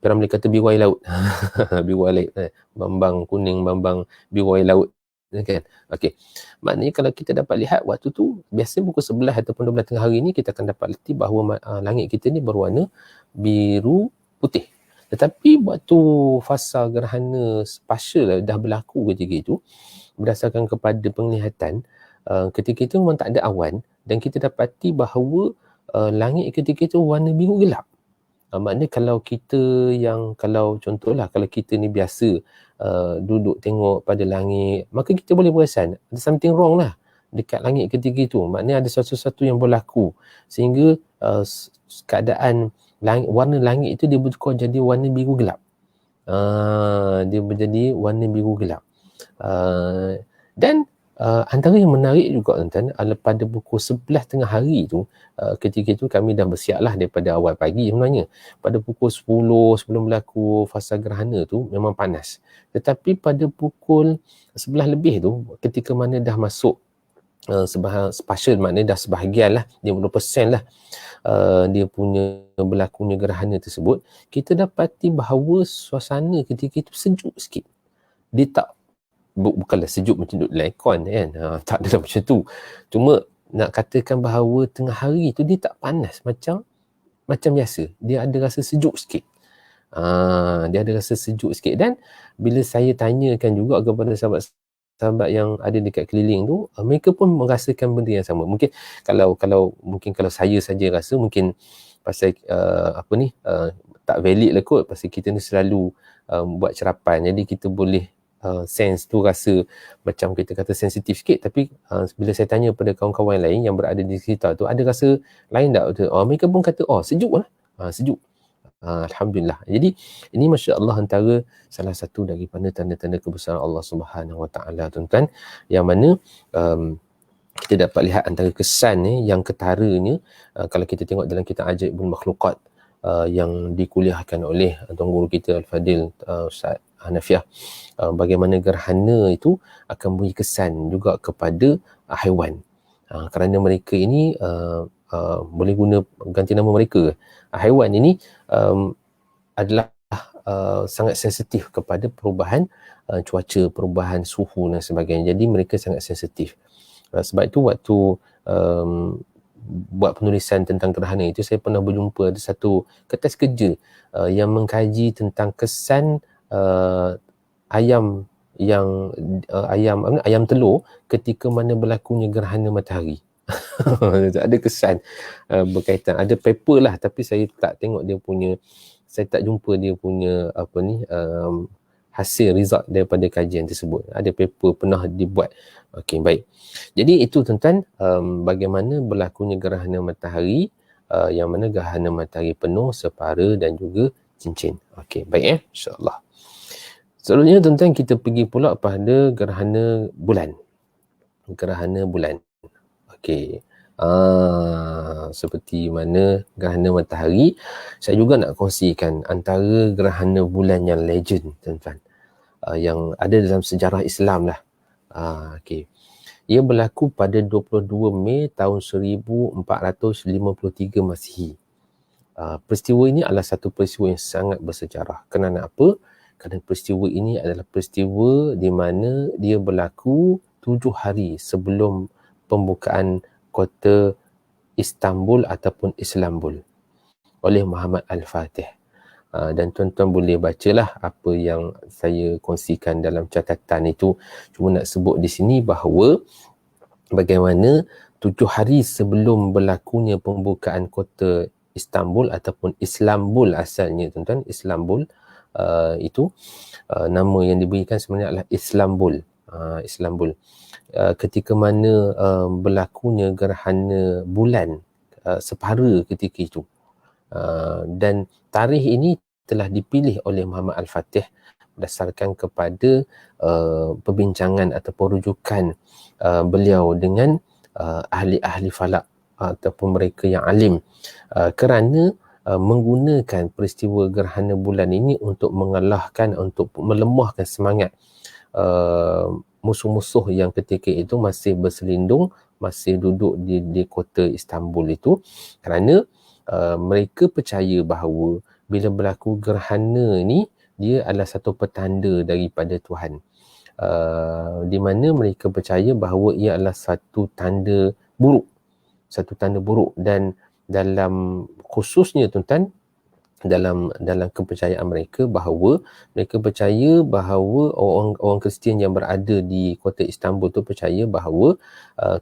Piramli kata biru air laut. Biru air laut, bambang kuning, bambang biru air laut kan. Okey, maknanya kalau kita dapat lihat waktu tu, biasa pukul 11 ataupun 12 tengah hari ni, kita akan dapat letih bahawa langit kita ni berwarna biru putih. Tetapi waktu fasa gerhana partial dah berlaku ketika itu, berdasarkan kepada penglihatan, ketika itu memang tak ada awan dan kita dapati bahawa langit ketika itu warna biru gelap. Maknanya kalau kita kalau contohlah kalau kita ni biasa duduk tengok pada langit, maka kita boleh perasan ada something wrong lah dekat langit ketika itu. Maknanya ada sesuatu yang berlaku sehingga keadaan warna langit itu dia bertukar jadi warna biru gelap. Dia menjadi warna biru gelap. Dan antara yang menarik juga tuan-tuan, pada pukul 11 tengah hari tu, ketika itu kami dah bersiap lah daripada awal pagi sebenarnya. Pada pukul 10 sebelum berlaku fasa gerhana tu memang panas. Tetapi pada pukul 11 lebih tu, ketika mana dah masuk partial, maknanya dah sebahagian lah, 50% lah dia punya berlakunya gerhana tersebut, kita dapati bahawa suasana ketika itu sejuk sikit. Dia tak bukanlah sejuk macam duduk dalam aircon kan, tak ada macam tu. Cuma nak katakan bahawa tengah hari tu dia tak panas macam biasa. Dia ada rasa sejuk sikit. Dia ada rasa sejuk sikit. Dan bila saya tanyakan juga kepada sahabat yang ada dekat keliling tu, mereka pun merasakan benda yang sama. Mungkin kalau saya saja rasa, mungkin pasal tak valid lah kot, pasal kita ni selalu buat cerapan, jadi kita boleh sense tu rasa macam kita kata sensitif sikit. Tapi bila saya tanya pada kawan-kawan lain yang berada di sekitar tu, ada rasa lain tak? Mereka pun kata sejuk lah, sejuk. Alhamdulillah. Jadi ini masya-Allah antara salah satu daripada tanda-tanda kebesaran Allah Subhanahu Wa Taala, tuan-tuan, yang mana kita dapat lihat antara kesan yang ketaranya kalau kita tengok dalam kitab Ajaibul Makhluqat yang dikuliahkan oleh Tuan Guru kita Al-Fadil Ustaz Hanafiah, bagaimana gerhana itu akan memberi kesan juga kepada haiwan. Kerana mereka ini boleh guna ganti nama mereka. Haiwan ini adalah sangat sensitif kepada perubahan cuaca, perubahan suhu dan sebagainya. Jadi mereka sangat sensitif. Sebab itu waktu buat penulisan tentang gerhana itu, saya pernah berjumpa ada satu kertas kerja yang mengkaji tentang kesan ayam telur ketika mana berlakunya gerhana matahari. Ada kesan berkaitan, ada paper lah, tapi saya tak tengok dia punya, saya tak jumpa dia punya hasil result daripada kajian tersebut. Ada paper pernah dibuat. Okey, baik. Jadi itu tuan-tuan, bagaimana berlakunya gerhana matahari, yang mana gerhana matahari penuh, separa dan juga cincin. Okey, baik insya-Allah. Selanjutnya tuan-tuan, kita pergi pula pada gerhana bulan. Gerhana bulan. Okey. Seperti mana gerhana matahari, saya juga nak kongsikan antara gerhana bulan yang legend, tuan-tuan, yang ada dalam sejarah Islam lah. Okey. Ia berlaku pada 22 Mei tahun 1453 Masihi. Peristiwa ini adalah satu peristiwa yang sangat bersejarah. Kerana apa? Kerana peristiwa ini adalah peristiwa di mana dia berlaku 7 hari sebelum pembukaan kota Istanbul ataupun Islambul oleh Muhammad Al-Fatih. Dan tuan-tuan boleh bacalah apa yang saya kongsikan dalam catatan itu. Cuma nak sebut di sini bahawa bagaimana 7 hari sebelum berlakunya pembukaan kota Istanbul ataupun Islambul asalnya, tuan-tuan, Islambul itu nama yang diberikan sebenarnya adalah Islambul. Islambul. Ketika mana berlakunya gerhana bulan separa ketika itu. Dan tarikh ini telah dipilih oleh Muhammad Al-Fatih berdasarkan kepada perbincangan ataupun rujukan beliau dengan ahli-ahli falak ataupun mereka yang alim, kerana menggunakan peristiwa gerhana bulan ini untuk mengalahkan, untuk melemahkan semangat musuh-musuh yang ketika itu masih berselindung, masih duduk di kota Istanbul itu, kerana mereka percaya bahawa bila berlaku gerhana ni, dia adalah satu petanda daripada Tuhan. Di mana mereka percaya bahawa ia adalah satu tanda buruk, dan dalam khususnya tuan-tuan, dalam kepercayaan mereka bahawa mereka percaya bahawa orang Kristian yang berada di kota Istanbul tu percaya bahawa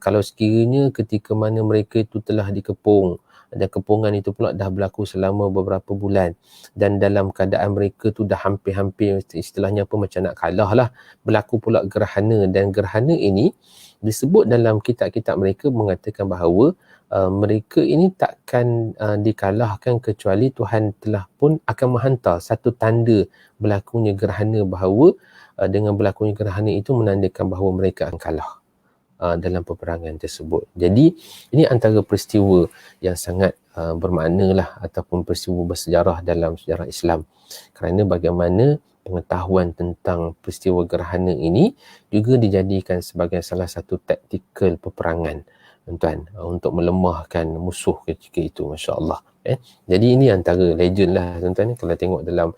kalau sekiranya ketika mana mereka itu telah dikepung dan kepungan itu pula dah berlaku selama beberapa bulan dan dalam keadaan mereka tu dah hampir-hampir istilahnya apa macam nak kalah lah, berlaku pula gerhana, dan gerhana ini disebut dalam kitab-kitab mereka mengatakan bahawa mereka ini takkan dikalahkan kecuali Tuhan telah pun akan menghantar satu tanda berlakunya gerhana, bahawa dengan berlakunya gerhana itu menandakan bahawa mereka akan kalah dalam peperangan tersebut. Jadi ini antara peristiwa yang sangat bermakna lah ataupun peristiwa bersejarah dalam sejarah Islam, kerana bagaimana pengetahuan tentang peristiwa gerhana ini juga dijadikan sebagai salah satu taktikal peperangan, tuan, untuk melemahkan musuh ketika itu, masya-Allah. Jadi ini antara legend lah, tuan-tuan. Kalau tengok dalam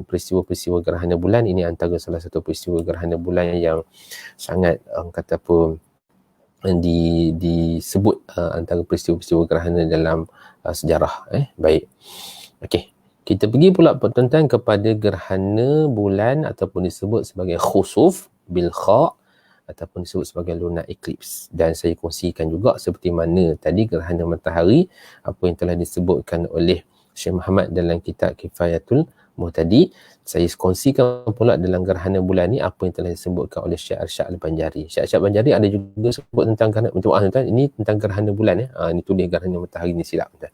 peristiwa-peristiwa gerhana bulan, ini antara salah satu peristiwa gerhana bulan yang sangat kata apa disebut antara peristiwa-peristiwa gerhana dalam sejarah. Baik. Okey. Kita pergi pula tuan-tuan kepada gerhana bulan ataupun disebut sebagai khusuf bil kha ataupun disebut sebagai lunar eclipse, dan saya kongsikan juga seperti mana tadi gerhana matahari apa yang telah disebutkan oleh Syekh Muhammad dalam kitab Kifayatul Muhtadi. Saya kongsikan pula dalam gerhana bulan ni apa yang telah disebutkan oleh Syekh Arsyad Al-Banjari. Syekh Arsyad Al-Banjari ada juga sebut tentang gerhana, tuan, ini tentang gerhana bulan ini tulis gerhana matahari ni silap, tuan.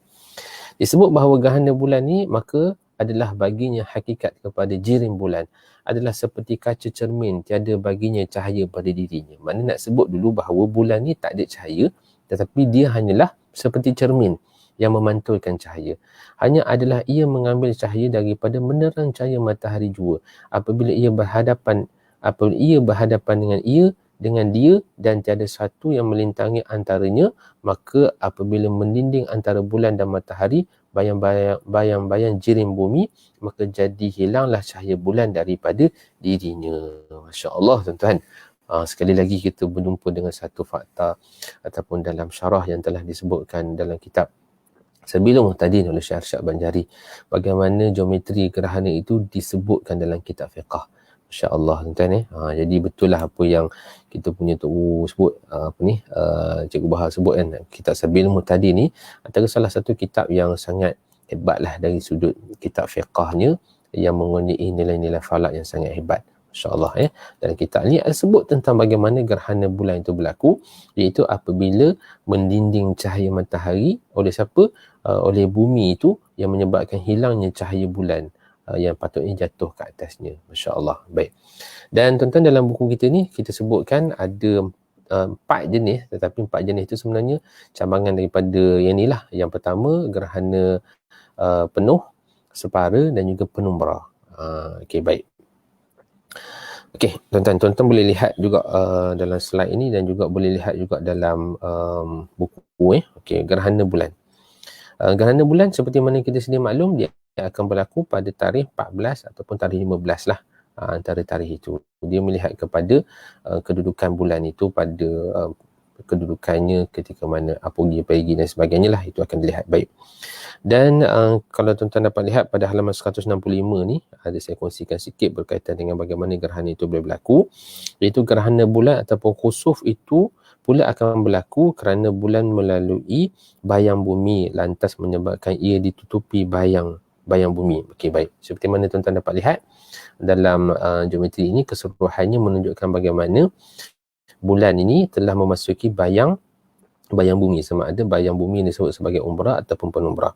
Disebut bahawa gerhana bulan ni maka adalah baginya hakikat kepada jirim bulan, adalah seperti kaca cermin, tiada baginya cahaya pada dirinya. Mana nak sebut dulu bahawa bulan ni tak ada cahaya, tetapi dia hanyalah seperti cermin yang memantulkan cahaya. Hanya adalah ia mengambil cahaya daripada menerang cahaya matahari jua. Apabila ia berhadapan dengan dia dan tiada satu yang melintangi antaranya, maka apabila mendinding antara bulan dan matahari, bayang-bayang jirim bumi, maka jadi hilanglah cahaya bulan daripada dirinya. Masya Allah, tuan-tuan. Sekali lagi kita berjumpa dengan satu fakta ataupun dalam syarah yang telah disebutkan dalam kitab Sabilul Muhtadin oleh Syekh Arsyad Banjari, bagaimana geometri gerhana itu disebutkan dalam kitab fiqh. Masya Allah, tuan-tuan. Jadi betul lah apa yang kita punya Tok sebut, Cikgu Bahar sebut kan, kitab Sabilul Muhtadin ni antara salah satu kitab yang sangat hebat lah dari sudut kitab fiqahnya, yang mempunyai nilai-nilai falak yang sangat hebat. Masya Allah. Dalam kitab ni sebut tentang bagaimana gerhana bulan itu berlaku, iaitu apabila mendinding cahaya matahari oleh siapa? Oleh bumi itu, yang menyebabkan hilangnya cahaya bulan yang patutnya jatuh ke atasnya. Masya Allah. Baik. Dan tuan-tuan, dalam buku kita ni kita sebutkan ada 4 jenis, tetapi 4 jenis itu sebenarnya cabangan daripada yang ni lah. Yang pertama gerhana penuh, separa dan juga penumbra. Okey, baik. Okey, tuan-tuan boleh lihat juga dalam slide ini dan juga boleh lihat juga dalam buku. Okey, gerhana bulan. Gerhana bulan seperti mana kita sedia maklum, dia akan berlaku pada tarikh 14 ataupun tarikh 15 lah, antara tarikh itu. Dia melihat kepada kedudukan bulan itu pada kedudukannya ketika mana apogee, perigi dan sebagainya lah, itu akan dilihat. Baik. Dan kalau tuan-tuan dapat lihat pada halaman 165 ni, ada saya kongsikan sikit berkaitan dengan bagaimana gerhana itu boleh berlaku, iaitu gerhana bulan ataupun khusuf itu pula akan berlaku kerana bulan melalui bayang bumi, lantas menyebabkan ia ditutupi bayang bumi. Okey, baik. Seperti mana tuan-tuan dapat lihat dalam geometri ini, keseluruhannya menunjukkan bagaimana bulan ini telah memasuki bayang bumi, sama ada bayang bumi yang disebut sebagai umbra ataupun penumbra.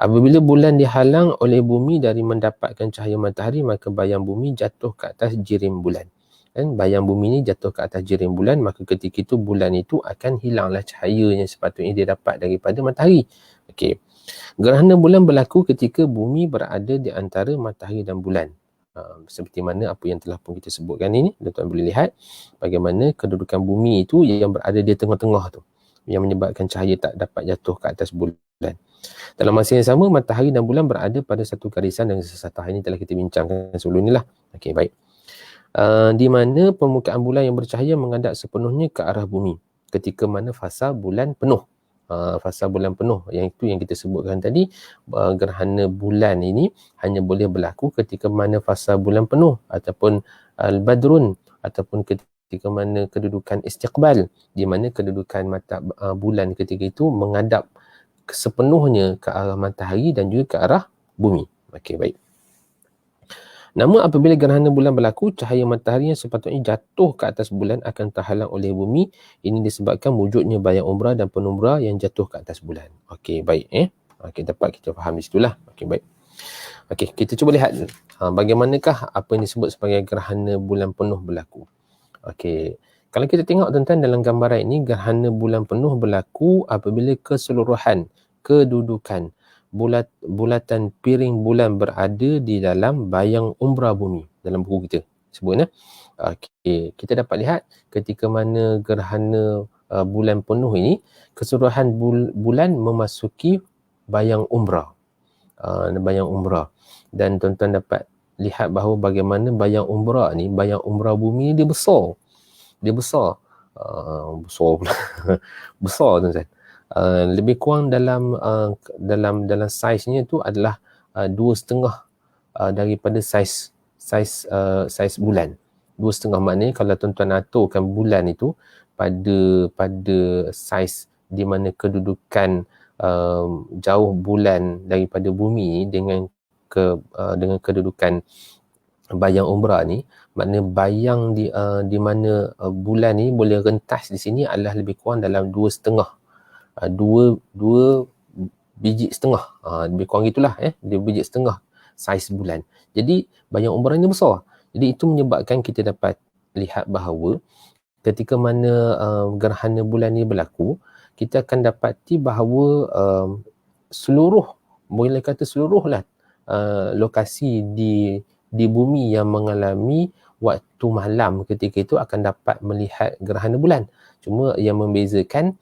Apabila bulan dihalang oleh bumi dari mendapatkan cahaya matahari, maka bayang bumi jatuh ke atas jirim bulan. Dan bayang bumi ni jatuh ke atas jirim bulan, maka ketika itu bulan itu akan hilanglah cahaya yang sepatutnya dia dapat daripada matahari. Okey. Gerhana bulan berlaku ketika bumi berada di antara matahari dan bulan. Seperti mana apa yang telah pun kita sebutkan ini, tuan-tuan boleh lihat bagaimana kedudukan bumi itu yang berada di tengah-tengah tu, yang menyebabkan cahaya tak dapat jatuh ke atas bulan. Dalam masa yang sama, matahari dan bulan berada pada satu garisan dan sesatah. Ini telah kita bincangkan sebelum ni lah. Okey, baik. Di mana permukaan bulan yang bercahaya menghadap sepenuhnya ke arah bumi ketika mana fasa bulan penuh. fasa bulan penuh, yang itu yang kita sebutkan tadi. Gerhana bulan ini hanya boleh berlaku ketika mana fasa bulan penuh ataupun al-badrun, ataupun ketika mana kedudukan istiqbal, di mana kedudukan mata bulan ketika itu menghadap sepenuhnya ke arah matahari dan juga ke arah bumi. Okey, baik. Namun apabila gerhana bulan berlaku, cahaya matahari yang sepatutnya jatuh ke atas bulan akan terhalang oleh bumi. Ini disebabkan wujudnya bayang umbra dan penumbra yang jatuh ke atas bulan. Okey, baik. Okey, dapat kita faham di situlah. Okey, baik. Okey, kita cuba lihat bagaimanakah apa yang disebut sebagai gerhana bulan penuh berlaku. Okey, kalau kita tengok tuan-tuan dalam gambaran ini, gerhana bulan penuh berlaku apabila keseluruhan kedudukan bulatan piring bulan berada di dalam bayang umbra bumi. Dalam buku kita sebutnya. Okey, kita dapat lihat ketika mana gerhana bulan penuh ini, keseluruhan bulan memasuki bayang umbra. Bayang umbra. Dan tuan-tuan dapat lihat bahawa bagaimana bayang umbra ni, bayang umbra bumi dia besar. Dia besar. Besar pula. Besar tuan-tuan. Lebih kurang dalam saiznya tu adalah 2.5 daripada saiz bulan. 2.5 maknanya kalau tuan-tuan aturkan bulan itu pada saiz di mana kedudukan jauh bulan daripada bumi dengan kedudukan bayang umbra ni, maknanya bayang di mana bulan ni boleh rentas di sini adalah lebih kurang dalam 2.5 biji setengah, lebih kurang gitulah, 2 biji setengah saiz bulan. Jadi bayang umbra ni besar. Jadi itu menyebabkan kita dapat lihat bahawa ketika mana gerhana bulan ni berlaku, kita akan dapati bahawa boleh kata seluruhlah lokasi di bumi yang mengalami waktu malam ketika itu akan dapat melihat gerhana bulan. Cuma yang membezakan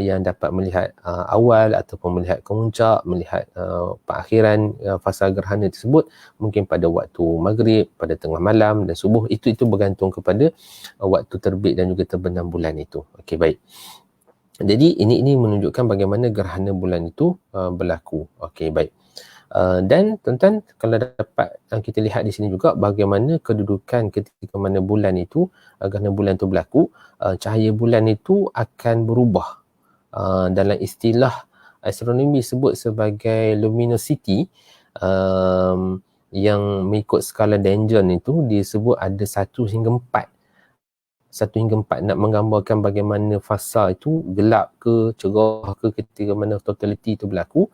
yang dapat melihat awal ataupun melihat kemuncak, melihat perakhiran fasa gerhana tersebut mungkin pada waktu maghrib, pada tengah malam dan subuh. Itu bergantung kepada waktu terbit dan juga terbenam bulan itu. Okey, baik. Jadi ini menunjukkan bagaimana gerhana bulan itu berlaku. Okey, baik. Dan tuan-tuan, kalau dapat kita lihat di sini juga bagaimana kedudukan ketika mana bulan itu, gerhana bulan itu berlaku, cahaya bulan itu akan berubah. Dalam istilah astronomi sebut sebagai luminosity, yang mengikut skala Danjon itu disebut ada 1 hingga 4. 1 hingga 4 nak menggambarkan bagaimana fasa itu gelap ke cerah ke ketika mana totality itu berlaku,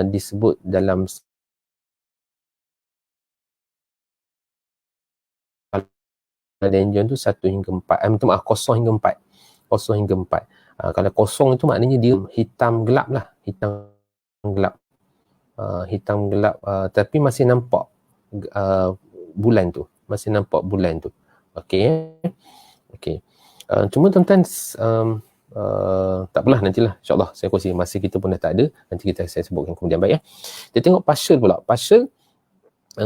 disebut dalam Danjon tu 1 hingga 4. Minta maaf, 0 hingga 4. 0 hingga 4. Kalau kosong itu maknanya dia hitam gelap lah. Hitam gelap. Hitam gelap, tapi masih nampak bulan tu. Masih nampak bulan tu. Okey. Okey. Cuma tuan-tuan, tak apalah, nantilah insyaAllah saya kongsi. Masa kita pun dah tak ada. Nanti saya sebutkan kemudian, baik ya. Kita tengok partial pula. Partial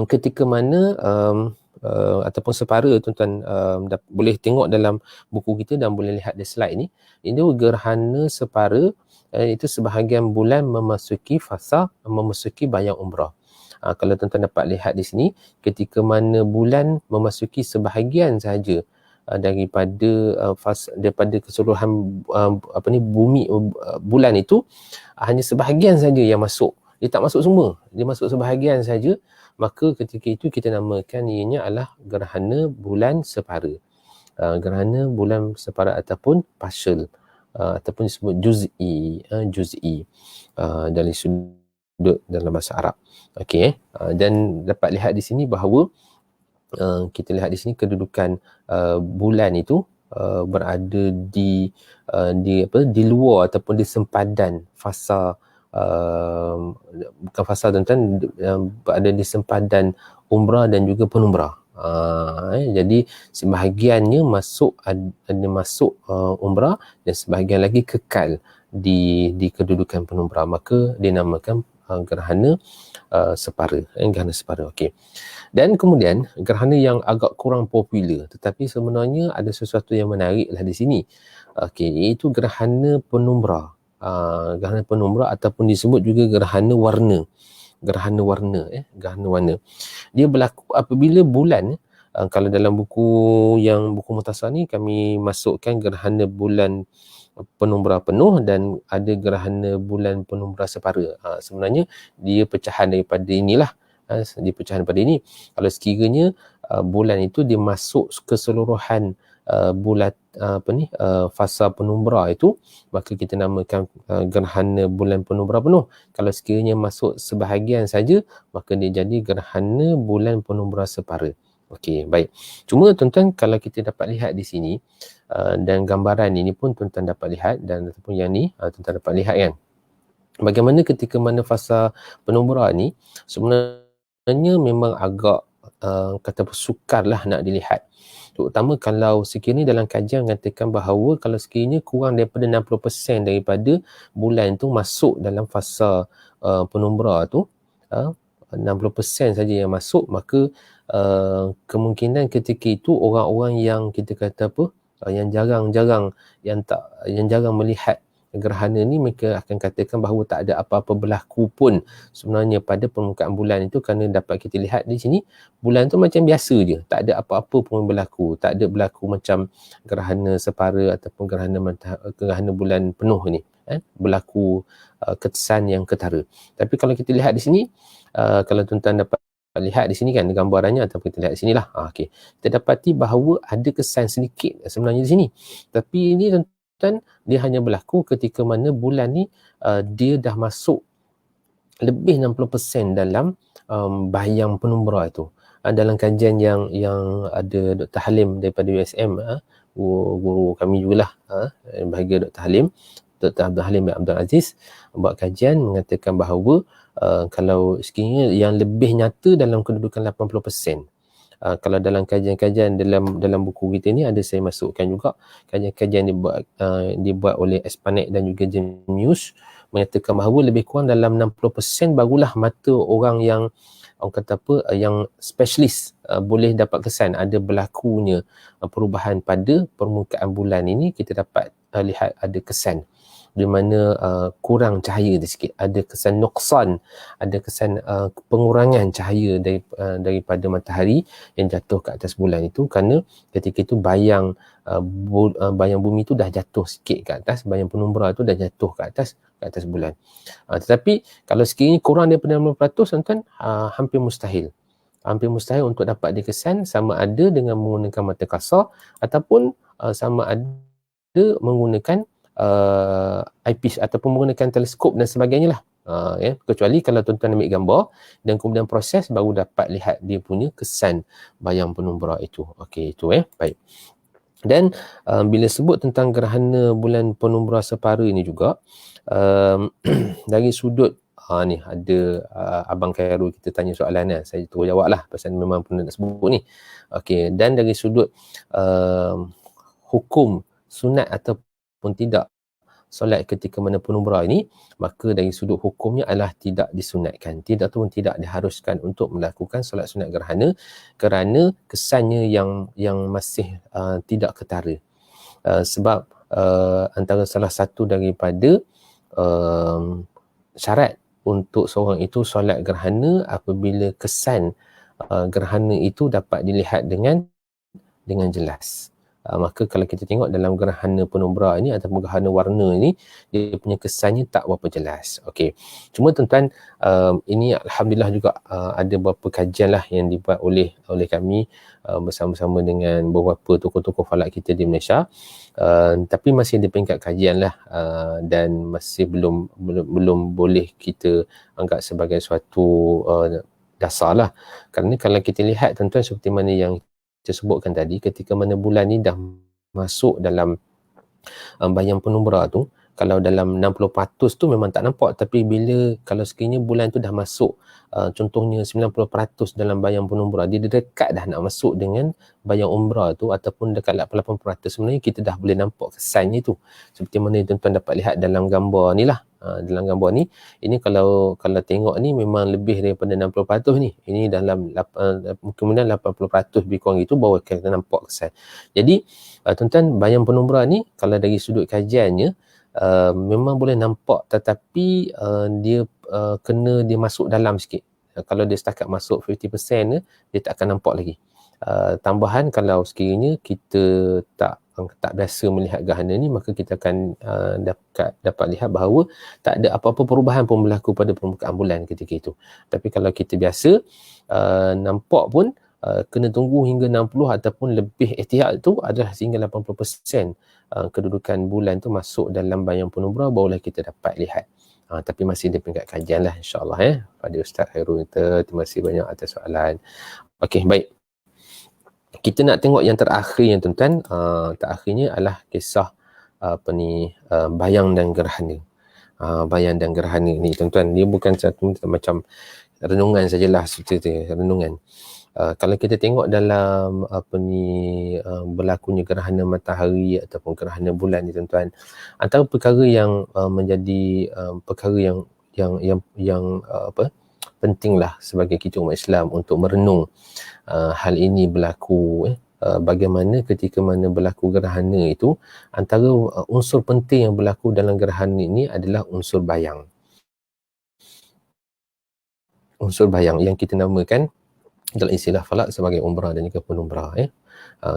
ketika mana ataupun separa, tuan-tuan boleh tengok dalam buku kita dan boleh lihat di slide ni. Ini gerhana separa, itu sebahagian bulan memasuki bayang umbra. Kalau tuan-tuan dapat lihat di sini, ketika mana bulan memasuki sebahagian sahaja daripada keseluruhan bumi, bulan itu hanya sebahagian saja yang masuk. Dia tak masuk semua, dia masuk sebahagian saja. Maka ketika itu kita namakan ianya adalah gerhana bulan separa. Gerhana bulan separa ataupun partial, ataupun disebut juz'i dari sudut dalam bahasa Arab. Okey, dan dapat lihat di sini bahawa kita lihat di sini kedudukan bulan itu berada di luar ataupun di sempadan fasa, bukan fasa tuan-tuan, berada di sempadan umbra dan juga penumbra. Jadi sebahagiannya masuk umbra dan sebahagian lagi kekal di kedudukan penumbra. Maka dinamakan gerhana separa. Gerhana separa. Okey. Dan kemudian gerhana yang agak kurang popular tetapi sebenarnya ada sesuatu yang menariklah di sini. Okey, iaitu gerhana penumbra. Gerhana penumbra ataupun disebut juga gerhana warna. Gerhana warna. Dia berlaku apabila bulan, kalau dalam buku Mukhtasar ni kami masukkan gerhana bulan penumbra penuh dan ada gerhana bulan penumbra separa. Sebenarnya dia pecahan daripada inilah. Dia pecahan daripada ini. Kalau sekiranya bulan itu dia masuk keseluruhan bulat fasa penumbra itu, maka kita namakan gerhana bulan penumbra penuh. Kalau sekiranya masuk sebahagian saja, maka dia jadi gerhana bulan penumbra separa. Okey, baik. Cuma tuan-tuan, kalau kita dapat lihat di sini dan gambaran ini pun tuan-tuan dapat lihat, dan ataupun yang ni tuan-tuan dapat lihat kan, bagaimana ketika mana fasa penumbra ni sebenarnya memang agak kata sukar lah nak dilihat. Terutama kalau sekiranya dalam kajian mengatakan bahawa kalau sekiranya kurang daripada 60% daripada bulan tu masuk dalam fasa penumbra tu, 60% saja yang masuk, maka kemungkinan ketika itu orang-orang yang kita kata yang jarang melihat gerhana ni, mereka akan katakan bahawa tak ada apa-apa berlaku pun sebenarnya pada permukaan bulan itu, kerana dapat kita lihat di sini bulan tu macam biasa je, tak ada apa-apa pun berlaku, tak ada berlaku macam gerhana separa ataupun gerhana bulan penuh ni berlaku kesan yang ketara. Tapi kalau kita lihat di sini, kalau tuan-tuan dapat lihat di sini kan gambarannya, ataupun kita lihat di sinilah, okey, kita dapati bahawa ada kesan sedikit sebenarnya di sini. Tapi ini tuan-tuan, dia hanya berlaku ketika mana bulan ni dia dah masuk lebih 60% dalam bayang penumbra itu. Dalam kajian yang ada Dr. Halim daripada USM, guru kami jugalah, bahagia Dr. Halim, Dr. Abdul Halim bin Abdul Aziz, buat kajian mengatakan bahawa kalau sekiranya yang lebih nyata dalam kedudukan 80%. Kalau dalam kajian-kajian dalam buku kita ni ada saya masukkan juga kajian-kajian dibuat oleh Espanek dan juga Genius, mengatakan bahawa lebih kurang dalam 60% barulah mata orang yang yang specialist boleh dapat kesan ada berlakunya perubahan pada permukaan bulan ini. Kita dapat lihat ada kesan di mana kurang cahaya sikit, ada kesan nuksan, ada kesan pengurangan cahaya daripada matahari yang jatuh ke atas bulan itu, kerana ketika itu bayang bumi itu dah jatuh sikit ke atas, bayang penumbra itu dah jatuh ke atas bulan. Tetapi kalau sekiranya kurang daripada 60%, tuan-tuan, hampir mustahil untuk dapat dikesan, sama ada dengan menggunakan mata kasar ataupun sama ada menggunakan eyepiece ataupun menggunakan teleskop dan sebagainya lah. Kecuali kalau tuan-tuan ambil gambar dan kemudian proses, baru dapat lihat dia punya kesan bayang penumbra itu. Okey, itu baik. Dan bila sebut tentang gerhana bulan penumbra separa ini juga, dari sudut ni ada Abang Khairul kita tanya soalan, saya terus jawab lah pasal memang pernah nak sebut ni. Okey, dan dari sudut hukum sunat ataupun tidak solat ketika mana penumbra ini, maka dari sudut hukumnya adalah tidak disunatkan, tidak diharuskan untuk melakukan solat sunat gerhana, kerana kesannya yang masih tidak ketara. Sebab antara salah satu daripada syarat untuk seorang itu solat gerhana apabila kesan gerhana itu dapat dilihat dengan jelas. Maka kalau kita tengok dalam gerhana penumbra ini ataupun gerhana warna ini, dia punya kesannya tak berapa jelas. Okey. Cuma tuan-tuan, ini alhamdulillah juga ada beberapa kajian lah yang dibuat oleh kami bersama-sama dengan beberapa tokoh-tokoh falak kita di Malaysia. Tapi masih ada peringkat kajian lah, dan masih belum boleh kita anggap sebagai suatu dasar lah. Kerana kalau kita lihat tuan-tuan, seperti mana yang saya sebutkan tadi, ketika mana bulan ni dah masuk dalam bayang penumbra tu, kalau dalam 60% tu memang tak nampak, tapi kalau sekiranya bulan tu dah masuk contohnya 90% dalam bayang penumbra, dia dekat dah nak masuk dengan bayang umbra tu ataupun dekat 80%, sebenarnya kita dah boleh nampak kesannya tu, seperti mana tuan-tuan dapat lihat dalam gambar ni lah. Dalam gambar ni, ini kalau tengok ni memang lebih daripada 60% ni. Ini dalam kemudian 80% lebih kurang itu baru kita nampak kesan. Jadi tuan-tuan, bayang penumbra ni kalau dari sudut kajiannya memang boleh nampak, tetapi dia kena dia masuk dalam sikit. Kalau dia setakat masuk 50% dia tak akan nampak lagi. Tambahan, kalau sekiranya kita tak biasa melihat gerhana ni, maka kita akan dapat lihat bahawa tak ada apa-apa perubahan pun berlaku pada permukaan bulan ketika itu. Tapi kalau kita biasa nampak pun, kena tunggu hingga 60 ataupun lebih, ihtiyat tu adalah sehingga 80% kedudukan bulan tu masuk dalam bayang penumbra, barulah kita dapat lihat. Tapi masih di peringkat kajian lah, insyaAllah pada Ustaz Khairul kita. Terima kasih banyak atas soalan. Okey, baik. Kita nak tengok yang terakhir yang tuan-tuan. Terakhirnya adalah kisah bayang dan gerhana. Bayang dan gerhana ni tuan-tuan, dia bukan satu macam renungan sajalah, seperti renungan. Kalau kita tengok dalam berlakunya gerhana matahari ataupun gerhana bulan ni tuan-tuan, antara perkara yang menjadi perkara yang pentinglah sebagai kita umat Islam untuk merenung hal ini berlaku, bagaimana ketika mana berlaku gerhana itu, antara unsur penting yang berlaku dalam gerhana ini adalah unsur bayang. Unsur bayang yang kita namakan dalam istilah falak sebagai umbra dan juga penumbra.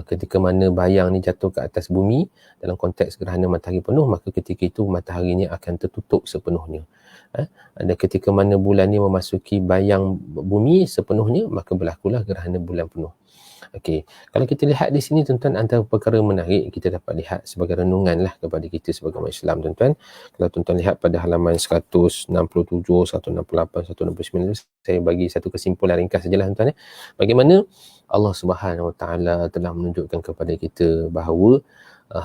Ketika mana bayang ni jatuh ke atas bumi dalam konteks gerhana matahari penuh, maka ketika itu matahari ni akan tertutup sepenuhnya. Dan ketika mana bulan ni memasuki bayang bumi sepenuhnya, maka berlakulah gerhana bulan penuh. Okey, kalau kita lihat di sini tuan-tuan, antara perkara menarik kita dapat lihat sebagai renungan lah kepada kita sebagai umat Islam tuan-tuan. Kalau tuan-tuan lihat pada halaman 167, 168, 169, saya bagi satu kesimpulan ringkas sajalah tuan-tuan. Bagaimana Allah Subhanahu Wa Taala telah menunjukkan kepada kita bahawa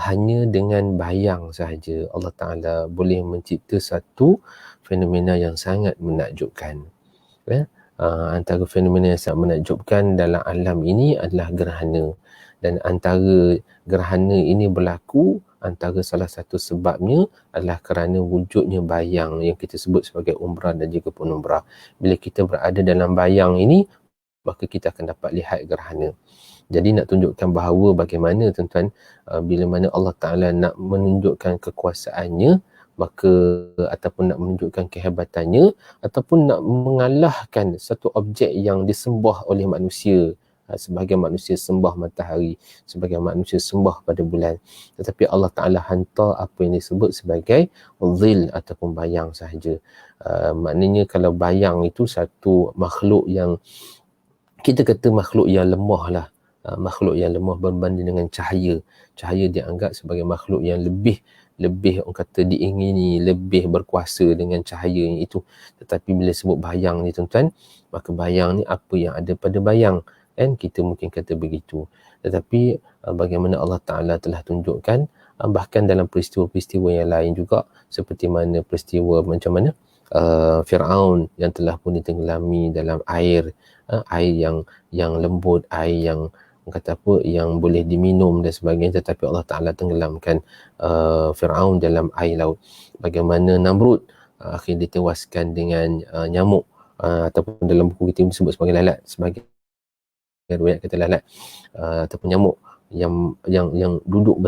hanya dengan bayang sahaja Allah Taala boleh mencipta satu fenomena yang sangat menakjubkan. Antara fenomena yang sangat menakjubkan dalam alam ini adalah gerhana, dan antara gerhana ini berlaku, antara salah satu sebabnya adalah kerana wujudnya bayang yang kita sebut sebagai umbra dan juga penumbra. Bila kita berada dalam bayang ini, maka kita akan dapat lihat gerhana. Jadi nak tunjukkan bahawa bagaimana tuan-tuan, bila mana Allah Ta'ala nak menunjukkan kekuasaannya, maka ataupun nak menunjukkan kehebatannya, ataupun nak mengalahkan satu objek yang disembah oleh manusia, sebagai manusia sembah matahari, sebagai manusia sembah pada bulan, tetapi Allah Ta'ala hantar apa yang disebut sebagai zil ataupun bayang sahaja. Maknanya kalau bayang itu satu makhluk yang kita kata makhluk yang lemah lah, makhluk yang lemah berbanding dengan cahaya. Cahaya dianggap sebagai makhluk yang lebih orang kata diingini, lebih berkuasa dengan cahaya itu. Tetapi bila sebut bayang ni tuan-tuan, maka bayang ni apa yang ada pada bayang, kan? Kita mungkin kata begitu. Tetapi bagaimana Allah Ta'ala telah tunjukkan, bahkan dalam peristiwa-peristiwa yang lain juga, seperti mana peristiwa macam mana Fir'aun yang telah pun ditenggelami dalam air yang lembut, air yang kata apa, yang boleh diminum dan sebagainya, tetapi Allah Ta'ala tenggelamkan Fir'aun dalam air laut. Bagaimana Namrud akhirnya ditewaskan dengan nyamuk, ataupun dalam buku kita disebut sebagai lalat, sebagai riwayat kata lalat, ataupun nyamuk yang duduk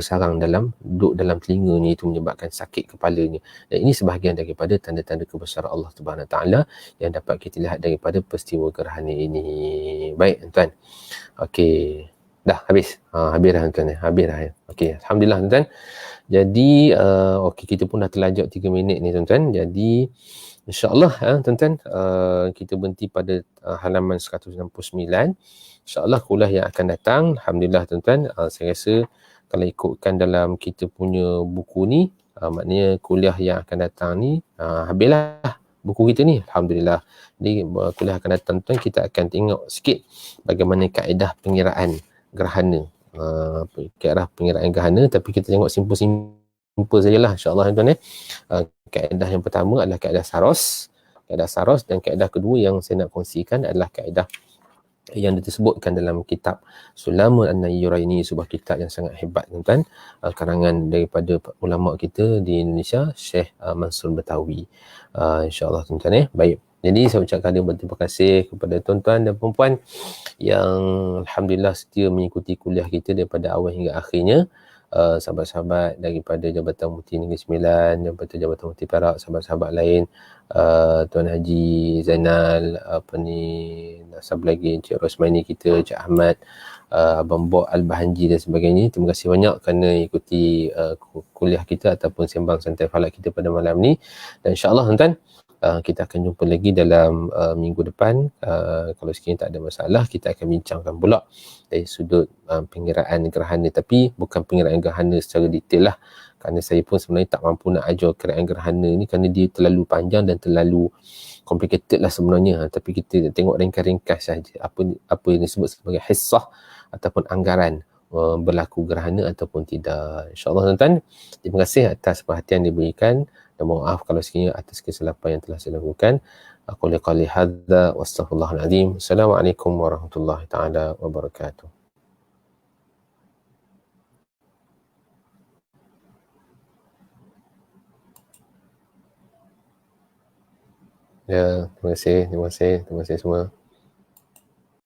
dalam telinganya, itu menyebabkan sakit kepalanya. Dan ini sebahagian daripada tanda-tanda kebesaran Allah Subhanahu Wa Taala yang dapat kita lihat daripada peristiwa gerhana ini. Baik tuan. Okey. Dah habis. Habis dah tuan. Habis dah. Okey, alhamdulillah tuan. Jadi okey, kita pun dah terlajak 3 minit ni tuan. Jadi insya-Allah tuan-tuan, kita berhenti pada halaman 169. InsyaAllah kuliah yang akan datang, alhamdulillah tuan-tuan, saya rasa kalau ikutkan dalam kita punya buku ni, maknanya kuliah yang akan datang ni, habislah buku kita ni, alhamdulillah. Jadi kuliah akan datang tuan, kita akan tengok sikit bagaimana kaedah pengiraan gerhana. Kaedah pengiraan gerhana, tapi kita tengok simple sajalah insya-Allah tuan-tuan. Kaedah yang pertama adalah kaedah Saros. Kaedah Saros, dan kaedah kedua yang saya nak kongsikan adalah kaedah yang disebutkan dalam kitab Sulamul An-Nayyuraini, sebuah kitab yang sangat hebat tuan-tuan, karangan daripada ulama kita di Indonesia, Syekh Mansur Batawi. InsyaAllah tuan-tuan. Baik. Jadi saya ucapkan berterima kasih kepada tuan-tuan dan puan-puan yang alhamdulillah setia mengikuti kuliah kita daripada awal hingga akhirnya. sahabat-sahabat daripada Jabatan Mufti Negeri Sembilan, daripada Jabatan Mufti Perak, sahabat-sahabat lain, Tuan Haji Zainal, siapa lagi, Encik Rosmani kita, Encik Ahmad, Abang Bok Al-Bahanji dan sebagainya. Terima kasih banyak kerana ikuti kuliah kita ataupun sembang santai falak kita pada malam ni. Dan insya-Allah tuan-tuan, kita akan jumpa lagi dalam minggu depan. Kalau sekiranya tak ada masalah, kita akan bincangkan pula dari sudut pengiraan gerhana, tapi bukan pengiraan gerhana secara detail lah, kerana saya pun sebenarnya tak mampu nak ajar pengiraan gerhana ni kerana dia terlalu panjang dan terlalu complicated lah sebenarnya. Tapi kita tengok ringkas-ringkas saja apa yang disebut sebagai hissah ataupun anggaran berlaku gerhana ataupun tidak. InsyaAllah tuan-tuan, terima kasih atas perhatian diberikan dan mohon maaf kalau sekiranya atas kesilapan yang telah saya lakukan. Aku liqali hadza wa astaghfirullahal azim. Assalamualaikum warahmatullahi taala wabarakatuh. Ya, terima kasih semua.